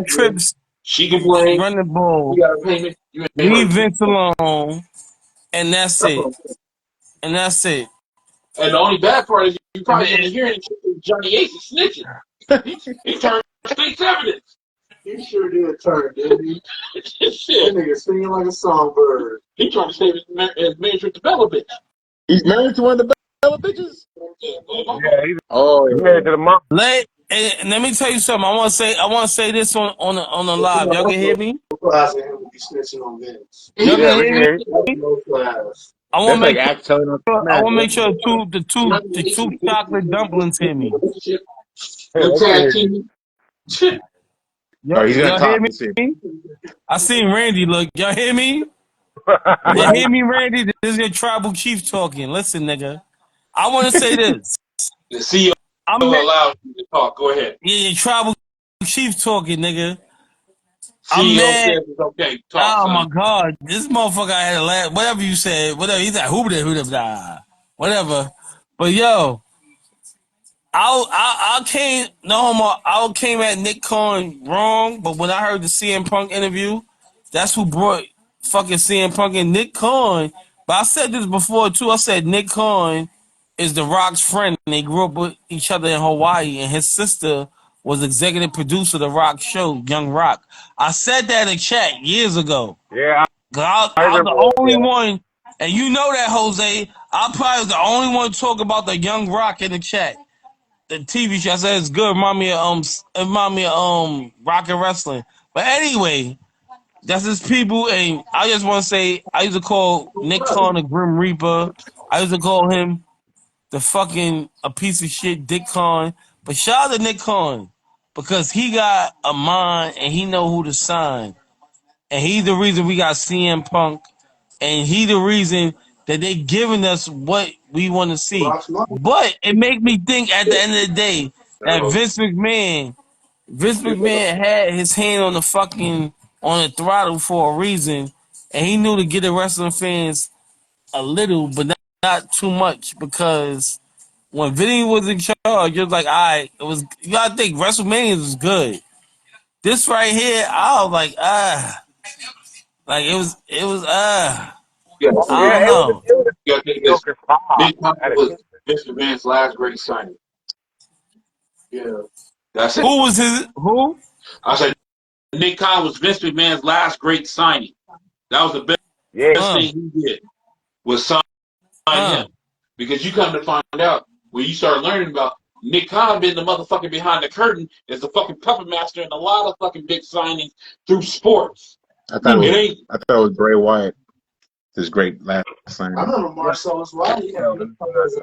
Trips she complained. run the ball. You got a payment. You ain't Leave hurt. Vince alone. And that's it. And that's it. And the only bad part is you probably didn't hear it. Johnny Ace is snitching. He turned state's evidence. He sure did turn, didn't he? That Shit. nigga singing like a songbird. He trying to save his marriage with the Bella bitch. He's married to one of the Bella bitches. Yeah, he's Oh, married to the mom. Let me tell you something. I want to say this on the live. Y'all can hear me? No class in him to be snitching on Vince. Y'all Yeah, can we hear can me? hear you. That's no class. I want that's to like make act telling on I Smack. want to make sure the two chocolate dumplings hear me. Hey, The we can hear tag you. team. Shit. Oh, he's gonna Y'all talk. hear Let's see. me? I seen Randy look. Y'all hear me? Y'all hear me, Randy? This is your tribal chief talking. Listen, nigga. I want to say this. The CEO I'm allows you to talk. Go ahead. yeah, your tribal chief talking, nigga. I'm CEO mad. says it's okay. Talk, Oh my son. god, this motherfucker had a laugh. Whatever you said, whatever. He's like, whatever. But yo, I came no homo. I came at Nick Khan wrong, but when I heard the CM Punk interview, that's who brought fucking CM Punk and Nick Khan. But I said this before too. I said Nick Khan is The Rock's friend, and they grew up with each other in Hawaii, and his sister was executive producer of The Rock show, Young Rock. I said that in chat years ago. Yeah, 'Cause I I was remember the that. only Yeah. one, and you know that, Jose. I probably was the only one talking about the Young Rock in the chat. The TV show. I said it's good. Remind me of Rock and Wrestling. But anyway, that's his people, and I just want to say I used to call Nick Khan a Grim Reaper. I used to call him the fucking a piece of shit Dick Khan. But shout out to Nick Khan because he got a mind and he know who to sign, and he's the reason we got CM Punk, and he the reason that they giving us what we want to see. But it make me think at the end of the day that Vince McMahon had his hand on the fucking on the throttle for a reason, and he knew to get the wrestling fans a little, but not too much, because when Vinny was in charge, it was like, all right, it was, you gotta think WrestleMania was good. This right here, I was like, like it was Yeah, Oh, I yeah, don't know. it was a you gotta think this. mediocre spot. Nick Khan was Vince McMahon's last great signing. Yeah. That's it. Who was his who? I said Nick Khan was Vince McMahon's last great signing. That was the Yeah, best thing he did was sign Uh. him. Because you come to find out when you start learning about Nick Khan being the motherfucker behind the curtain is the fucking puppet master in a lot of fucking big signings through sports. I thought It it ain't was Bray Wyatt. His great last sign. I remember Marcellus Wiley had Nick Khan as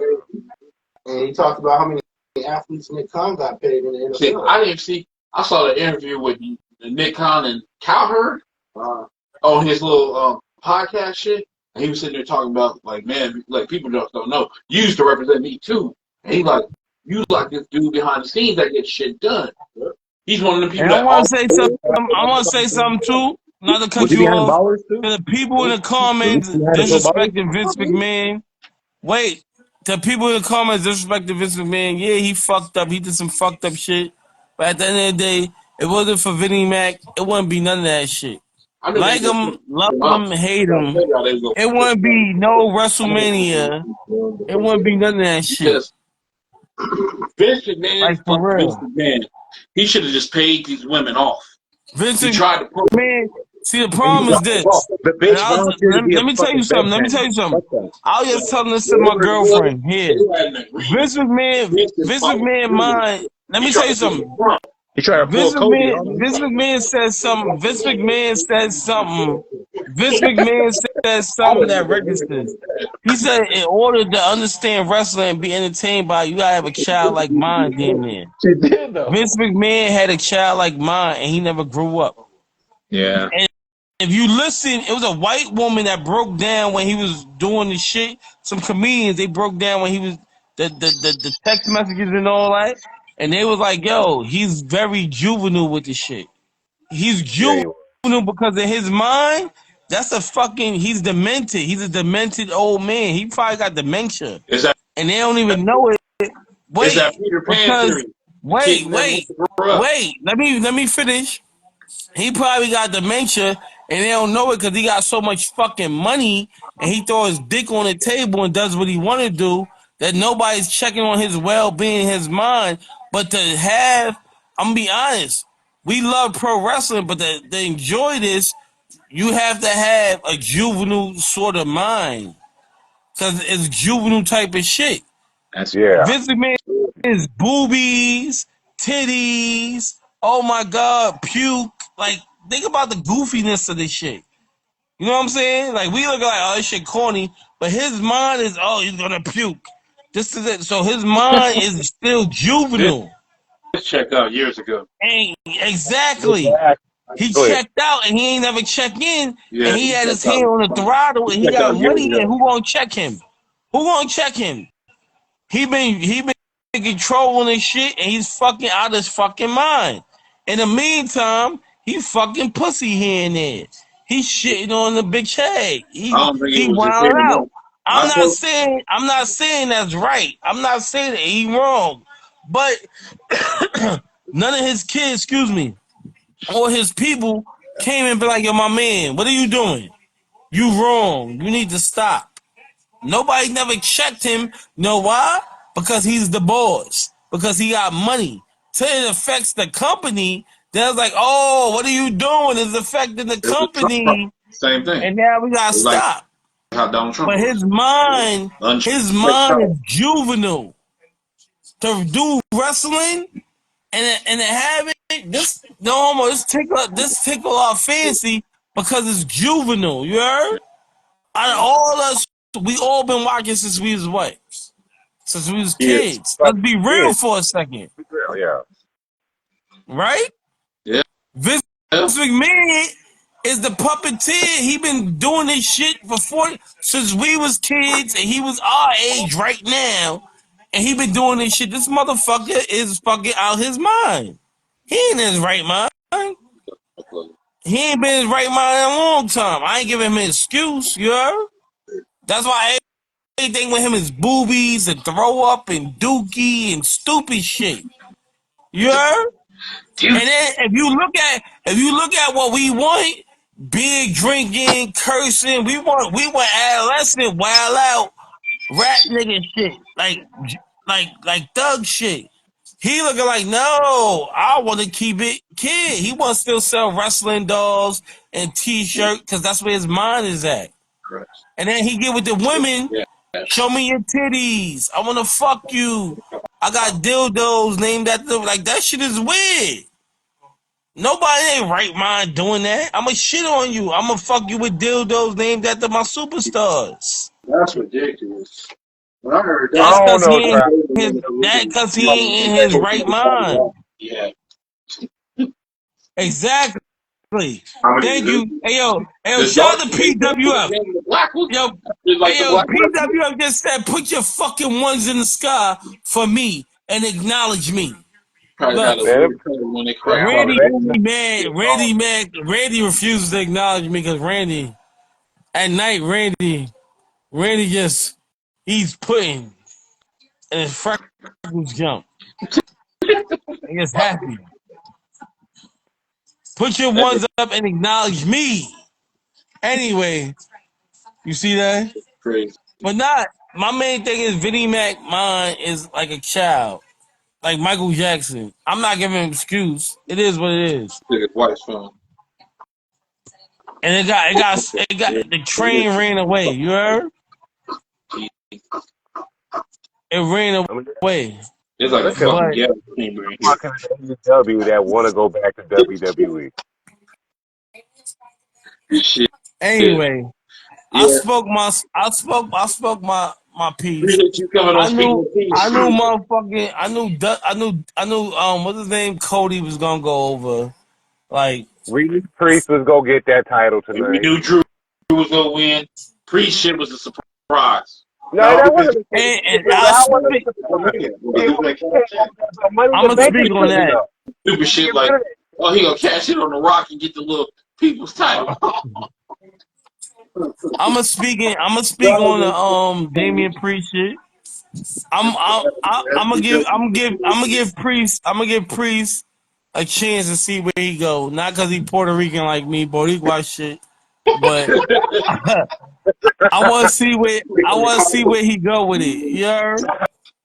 and he talked about how many athletes Nick Khan got paid in the NFL. see, I didn't see. I saw the interview with Nick Khan and Cowherd on his little podcast shit, and he was sitting there talking about like, man, like people just don't know. You used to represent me too, and he like, you like this dude behind the scenes that gets shit done. He's one of the people And I that want to say something. I want to say something too. Not to cut Was he you behind off. Ballers too? To the people in the comments disrespecting Vince McMahon. Wait, the people in the comments disrespecting Vince McMahon. Yeah, he fucked up. He did some fucked up shit. But at the end of the day, it wasn't for Vinnie Mac. It wouldn't be none of that shit. I knew Like they just him, love him, hate him. It wouldn't be no WrestleMania. It wouldn't be none of that shit. because Vince McMahon, Like for fuck Vince real. McMahon, he should have just paid these women off. Vince He tried to put McMahon. See, the problem is this. The And bitch volunteered to be let a me tell you fucking something. Let me bedpan. tell you something. Fuck that. I was just telling this to my girlfriend here. Vince McMahon mind. Let me tell you something. He tried to pull Cody, homie. Vince McMahon said something. Vince McMahon said something that registers. He said, in order to understand wrestling and be entertained by it, you gotta have a childlike mind, damn near. She did though. Vince McMahon had a childlike mind, and he never grew up. Yeah. And if you listen, it was a white woman that broke down when he was doing the shit. Some comedians, they broke down when he was the text messages and all that, and they was like, "Yo, he's very juvenile with the shit. He's juvenile because in his mind, he's demented. He's a demented old man. He probably got dementia, Is that and they don't even know it. is that Wait, Peter Pan because theory? Kids never grow up. wait. Let me finish. He probably got dementia, and they don't know it because he got so much fucking money, and he throws his dick on the table and does what he want to do, that nobody's checking on his well-being, his mind. But to have, I'm gonna be honest, we love pro wrestling, but to enjoy this, you have to have a juvenile sort of mind, because it's juvenile type of shit. Yeah. Vince McMahon is boobies, titties, oh my god, puke. Like, think about the goofiness of this shit. You know what I'm saying? Like, we look like, oh, this shit corny, but his mind is, oh, he's gonna puke. This is it. So his mind is still juvenile. This checked out years ago. Exactly. He checked out and he ain't never checked in, Yeah, and he had his hand on the throttle and he got money, and who gonna check him? Who gonna check him? He been controlling this shit, and he's fucking out his fucking mind. In the meantime, he fucking pussy here and there. He's shitting on the big shag. I don't think He it was just wound him. out. I'm not saying that's right. I'm not saying that he wrong. But none of his kids, or his people came and be like, yo, my man, what are you doing? You wrong. You need to stop. Nobody never checked him. You know why? Because he's the boss. Because he got money. Till it affects the company, they're like, oh, what are you doing? It's affecting the company. Same thing. And now we gotta Like stop. how Donald Trump But his mind is juvenile. To do wrestling and to have it, this tickle our fancy because it's juvenile. You heard? Out of all us, we all been watching since we was what? Since we was kids. Let's be real for a second. Yeah. Right? Yeah. Vince McMahon is the puppeteer. He been doing this shit since we was kids, and he was our age right now, and he been doing this shit. This motherfucker is fucking out his mind. He ain't in his right mind. He ain't been in his right mind in a long time. I ain't giving him an excuse, you heard? That's why everything with him is boobies and throw up and dookie and stupid shit. You heard? And then if you look at what we want, big drinking, cursing, we want adolescent wild out rap nigga shit. Like thug shit. He looking like, no, I want to keep it kid. He want to still sell wrestling dolls and t-shirt because that's where his mind is at. And then he get with the women, show me your titties. I want to fuck you. I got dildos named after, like, that shit is weird. Nobody ain't right mind doing that. I'ma shit on you. I'ma fuck you with dildos named after my superstars. That's ridiculous. When I heard that, That's because he ain't in his right mind. Yeah. Exactly. Thank you. Hey yo, shout out to PWF. PWF just said, put your fucking ones in the sky for me and acknowledge me. Look, Randy refuses to acknowledge me because at night, Randy he's pudding and his freckles jump. He gets happy. Put your ones up and acknowledge me. Anyway, you see that? Crazy. But not, my main thing is Vinnie Mac mine is like a child. Like Michael Jackson. I'm not giving him an excuse. It is what it is. His wife's phone. And it got the train ran away. You heard? It ran away. It's like a Look at fucking But gas chamber in here. fucking AEW that want to go back to WWE. Shit. anyway, Yeah. I spoke my piece. Appreciate you coming on I Speaking knew of Peace. motherfucking I knew what's his name, Cody was gonna go over. Like, We knew Priest was gonna get that title And we tonight. knew Drew was gonna win. Pre-shit was a surprise. No, No, that because wasn't a and surprise. I That wasn't speak, a surprise. because it was like Money in I'm the gonna Bank is speak on coming that. up. Stupid shit like, oh, he gonna cash in on the Rock and get the little people's title. I'm gonna speak on the Damian Priest shit. I'm gonna give Priest a chance to see where he go. Not because he Puerto Rican like me, Boricua shit, but I want to see where he go with it. You heard?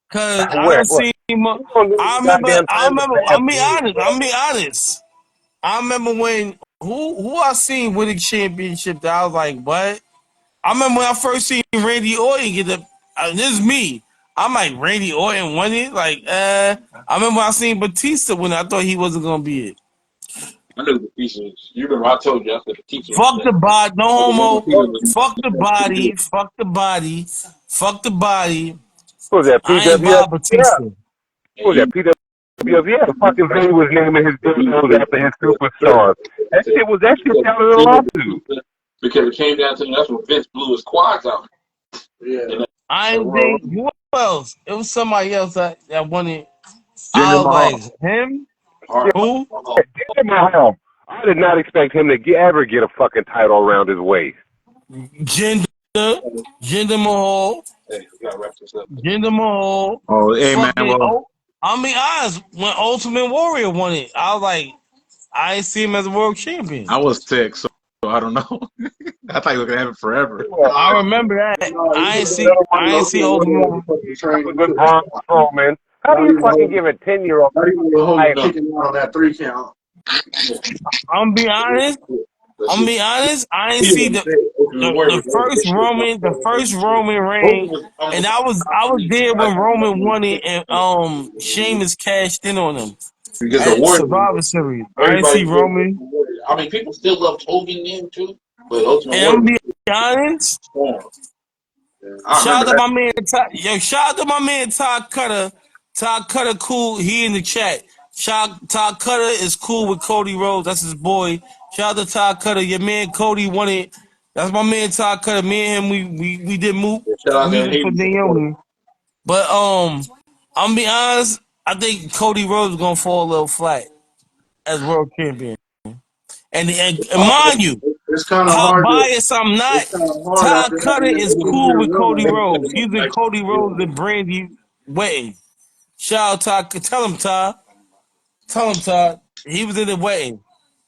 Cause I Where? don't see him. You gonna lose the goddamn title to I'm Bad be Bunny, honest. bro. I'm be honest. I remember when who I seen winning championship that I was like, what? I remember when I first seen Randy Orton get the. This is me. I'm like Randy Orton won it. Like, I remember when I seen Batista when I thought he wasn't gonna be it. I knew Batista was. You remember I told you I said Batista was Fuck the body, no homo. the Fuck the body. Fuck the body. Fuck the body. Who was that? I ain't PWF? Bob Yeah. Batista. Who was that? PWF? Yeah. Fucking Vinny was naming his dildos after his superstars. That shit sounded a lawsuit. because it came down to that's when Vince blew his quads out. Yeah. I ain't think who else. It was somebody else that won it. I Jinder was like, Mahal. him? Yeah. Who? Jinder Mahal. I did not expect him to ever get a fucking title around his waist. Jinder Mahal. Hey, we gotta wrap this up. Jinder Mahal. Oh, hey man, Fucking well, I mean, honest, when Ultimate Warrior won it, I was like, I ain't see him as a world champion. I was sick, so I don't know. I thought you were gonna have it forever. I remember that. I ain't see Ultimate Warrior. That's a good Braun Strowman. How do you fucking give a 10-year-old Not even the whole title? kicking out on that 3 count. I'm be honest. I ain't see the first Roman reign, and I was there when Roman won it, and Sheamus cashed in on him Because the at Warrior, Survivor Series. I ain't see everybody. Roman, I mean, people still love Hogan then too, but Ultimate and I'm Warrior. be honest. I Shout remember out to that. my man, shout out to my man Todd Cutter. Todd Cutter, cool. He in the chat. Todd Cutter is cool with Cody Rhodes. That's his boy. Shout out to Todd Cutter. Your man Cody won it. That's my man Todd Cutter. Me and him, we did Shout out to music for Hayden. Naomi. But I'm be honest. I think Cody Rhodes is gonna fall a little flat as world champion. And mind you, It's kind of how hard to. biased I'm not. It's kind of hard Todd after Cutter having is an 80 cool year with Cody run. Rhodes. He's in Cody Rhodes and Brandy wedding. Shout out Todd. Tell him Todd. Tell him Todd. He was in the wedding.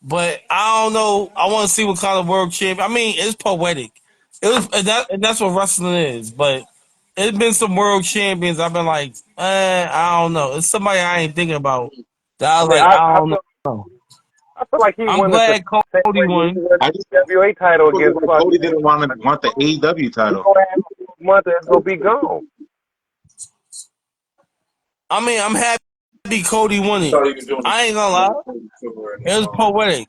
But I don't know. I want to see what kind of world champion. I mean, it's poetic. It was, and that's what wrestling is. But it's been some world champions. I've been like, I don't know. It's somebody I ain't thinking about. That I I was mean, like, I don't know. I feel like he I'm won the glad same Cody way he won. won I just the WA title feel against like fucking. Cody didn't want the AEW He's title. gonna have a month and it's gonna be gone. I mean, I'm happy Cody won it. Thought he was doing I ain't gonna lie. It was poetic.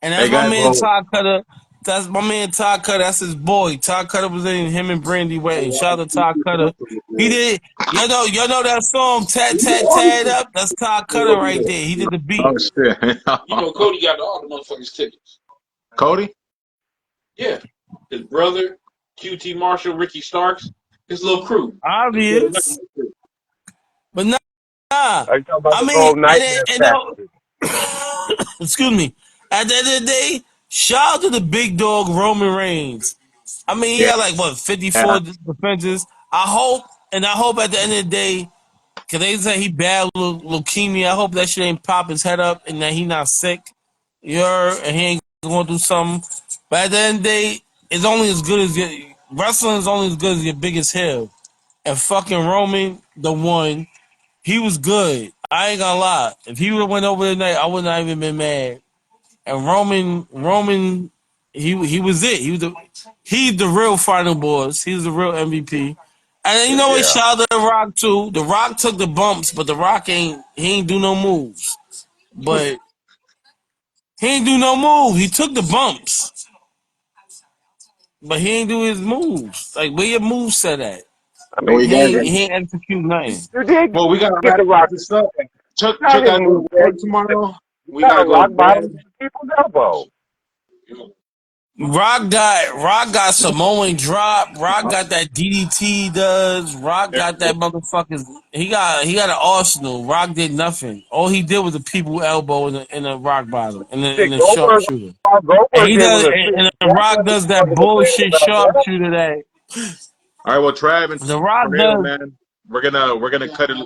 And Hey that's my guys, man well, Todd Cutter. That's my man Todd Cutter. That's his boy. Todd Cutter was in him and Brandy wedding. Shout out to Todd Cutter. He did. You know that song "Tat Tat Tat Up." That's Todd Cutter right there. He did the beat. oh shit, You know, Cody got all the motherfuckers tickets. Cody. Yeah, his brother, QT Marshall, Ricky Starks, his little crew. Obvious, but nah. Are you talking about I the mean, gold Nightmare package? excuse me. At the end of the day, shout out to the big dog Roman Reigns. I mean, he Yeah, had like what 54 defenses. I hope at the end of the day, cause they say he bad leukemia. I hope that shit ain't pop his head up and that he not sick. You heard, and he ain't going to do something. But at the end of the day, it's only as good as wrestling is only as good as your biggest heel. And fucking Roman, the one, he was good. I ain't gonna lie. If he would have went over tonight, I would not even been mad. And Roman, he was it. He's the real final boss. He's the real MVP. And you know what? Shout out to The Rock too. The Rock took the bumps, but The Rock ain't do no moves. But he ain't do no moves. He took the bumps, but he ain't do his moves. Like where your moves set at? I mean, He ain't execute nothing. you did Well, we got to get the wrap Rock. this up. Chuck Got got his to go move. to work tomorrow. We Got got a to go to rock bottom bed. to people's elbow. Rock got Samoan drop. Rock got that DDT does. Rock got that motherfucking. He got an arsenal. Rock did nothing. All he did was a people elbow in the rock bottom in Shit, the sharpshooter. And Goldberg he did does was a shit. and the Rock does that bullshit sharpshooter that All right, well, Trav and the Rock Tornado, does. man, we're gonna cut it.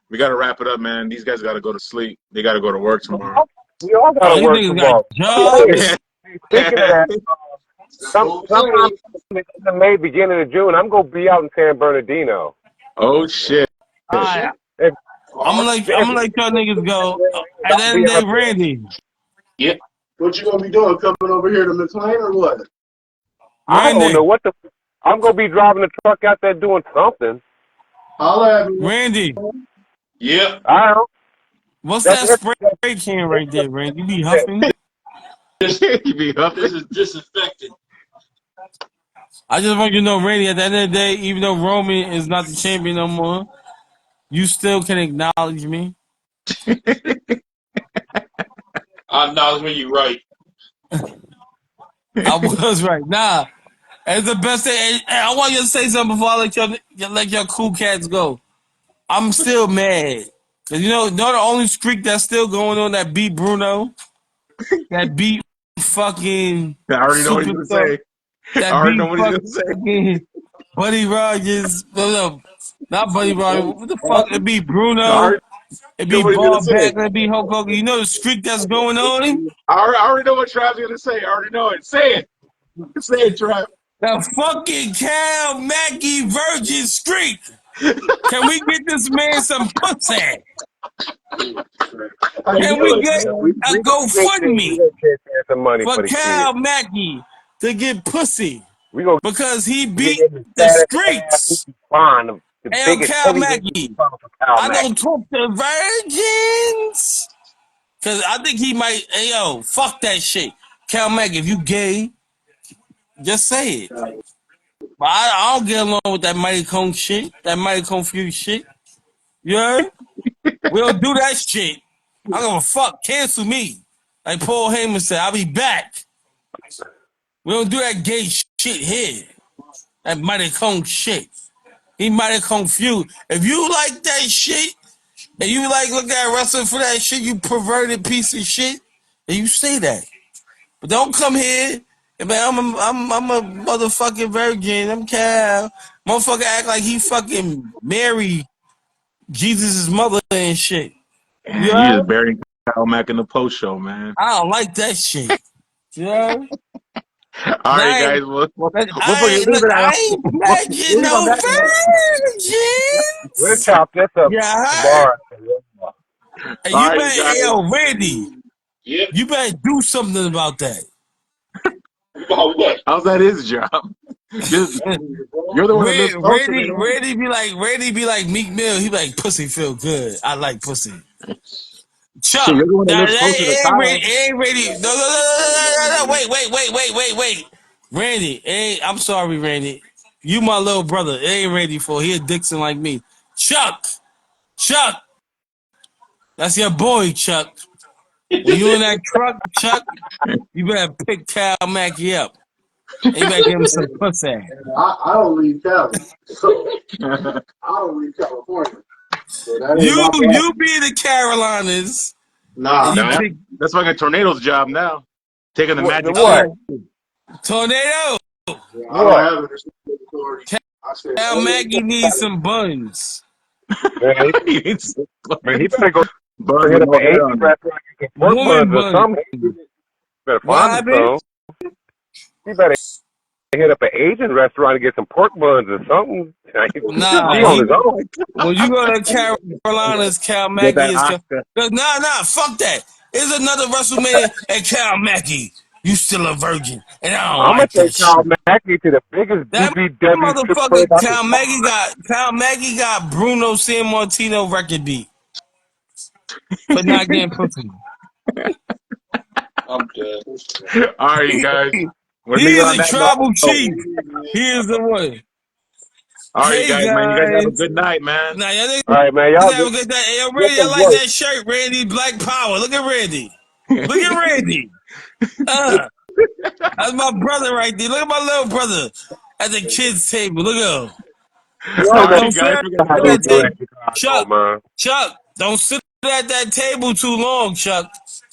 We got to wrap it up, man. These guys got to go to sleep. They got to go to work tomorrow. We all got Oh, to these work niggas got tomorrow. jobs. Speaking of that, sometime in the May, beginning of June, I'm gonna be out in San Bernardino. Oh shit! All right, If, I'm gonna let y'all niggas go. At the I'll end be of the out day, there. Randy. Yep. What you gonna be doing? Coming over here to McLean or what? I don't Randy, know what the. I'm gonna be driving the truck out there doing something. Holla at me. Randy, Yep. I don't. what's That's that spray can right there, Randy? You be huffing? You be up. This is disinfectant. I just want you to know, Randy, at the end of the day, even though Roman is not the champion no more, you still can acknowledge me. I acknowledge when you're right. I was right. Nah, it's the best thing. And I want you to say something before I let your cool cats go. I'm still mad. Cause you know the only streak that's still going on that beat Bruno, that beat fucking I already know what he's gonna superstar, say. I that already know beat what he's gonna say. fucking Buddy Rogers. No, not Buddy Rogers. What the fuck? It be I Bruno. already It know be what he's gonna Bob say. Backlund. It be Hulk Hogan. You know the streak that's going on? I already know what Trav's gonna say. I already know it. Say it. Say it, Trav. The fucking Cal Mackey Virgin streak. Can we get this man some pussy? I Can knew we it, get man. a We GoFundMe gonna pay some money for for the kid. Cal Mackey to get pussy We gonna because he give beat him the the fattest ass he streaks? can find, the Hey, biggest, Cal heavyweight he can Mackey, find for Kyle I don't Mack. talk to virgins. Cause I think he might, hey yo, fuck that shit. Cal Mack, if you gay, just say it. But I don't get along with that Mighty Cone shit, that Mighty Confused shit. You heard? We don't do that shit. I don't give a fuck. Cancel me. Like Paul Heyman said, I'll be back. We don't do that gay shit here. That Mighty Cone shit. He Mighty Confused. If you like that shit, and you like look at wrestling for that shit, you perverted piece of shit, and you say that. But don't come here and be, I'm a motherfucking virgin. I'm Cal. Motherfucker act like he fucking married Jesus' mother and shit. You You just heard? burying Kyle Mack in the post show, man. I don't like that shit. You heard? All But right, guys. We'll fucking leave look, it I at ain't we'll begging leave on no that note. We'll virgins. chop this up You heard? tomorrow. And All you right, better, hey, guys. yo, Randy, Yep. you better do something about that. About what? How's that his job? Just, you're the one that lives close to me. Randy be like Meek Mill. He be like, pussy feel good. I like pussy. Shit, Chuck, you're the one that lives closer to that Kyle. ain't Randy. No. Wait. Randy, I'm sorry, Randy. You my little brother. It ain't Randy for. He a Dixon like me. Chuck. That's your boy, Chuck. When you in that truck, Chuck, you better pick Cal Mackey up. And you better give him some pussy. I don't leave Cali, so I don't leave California. So that ain't my problem. You be the Carolinas, and Nah, you Nah, pick that's like a tornado's job now. Taking the The magic what? step. Tornado. I don't What? have an authority. I said, Cal Mackey needs some buns. Man, he better go Buzz hit with up no an hair Asian on it. restaurant and get some pork Woman buns or buns. something. Better What find him happened? some. He better hit up an Asian restaurant and get some pork buns or something. Nah, He on his own. when you go to Carolinas, Cal Get Mackey that is. Oscar. Nah, fuck that. There's another WrestleMania and Cal Mackey. You still a virgin, and I don't I'm gonna like that take Kyle shit. Mackey to the biggest That BBW strip motherfucker, club I Cal Maggie got Bruno Sammartino record beat for not getting pussy. I'm dead. All right, you guys. We're He leaving is on a that note. tribal chief. He is the one. All right, you Hey guys, man. You guys have a guys. good night, man. Now y'all All right, man. niggas Y'all have a good day. Hey, yo, get Randy, I some like work. that shirt, Randy. Black Power. Look at Randy. Look at Randy. That's my brother right there. Look at my little brother at the kids' table. Look at him. You All Chuck, already right, know don't you sit guys. at We're gonna how close they that do it. table. in Chicago, Chuck, man. Chuck, don't sit at that table too long, Chuck.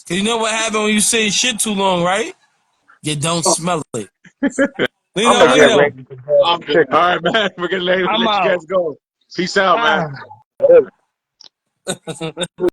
Cause you know what happens when you say shit too long, right? You don't smell it. I'm gonna All right. get Lino, ready to have I'm the dead. chicken. All right, man. We're gonna let I'm you out. guys go. Peace out, man. Ah.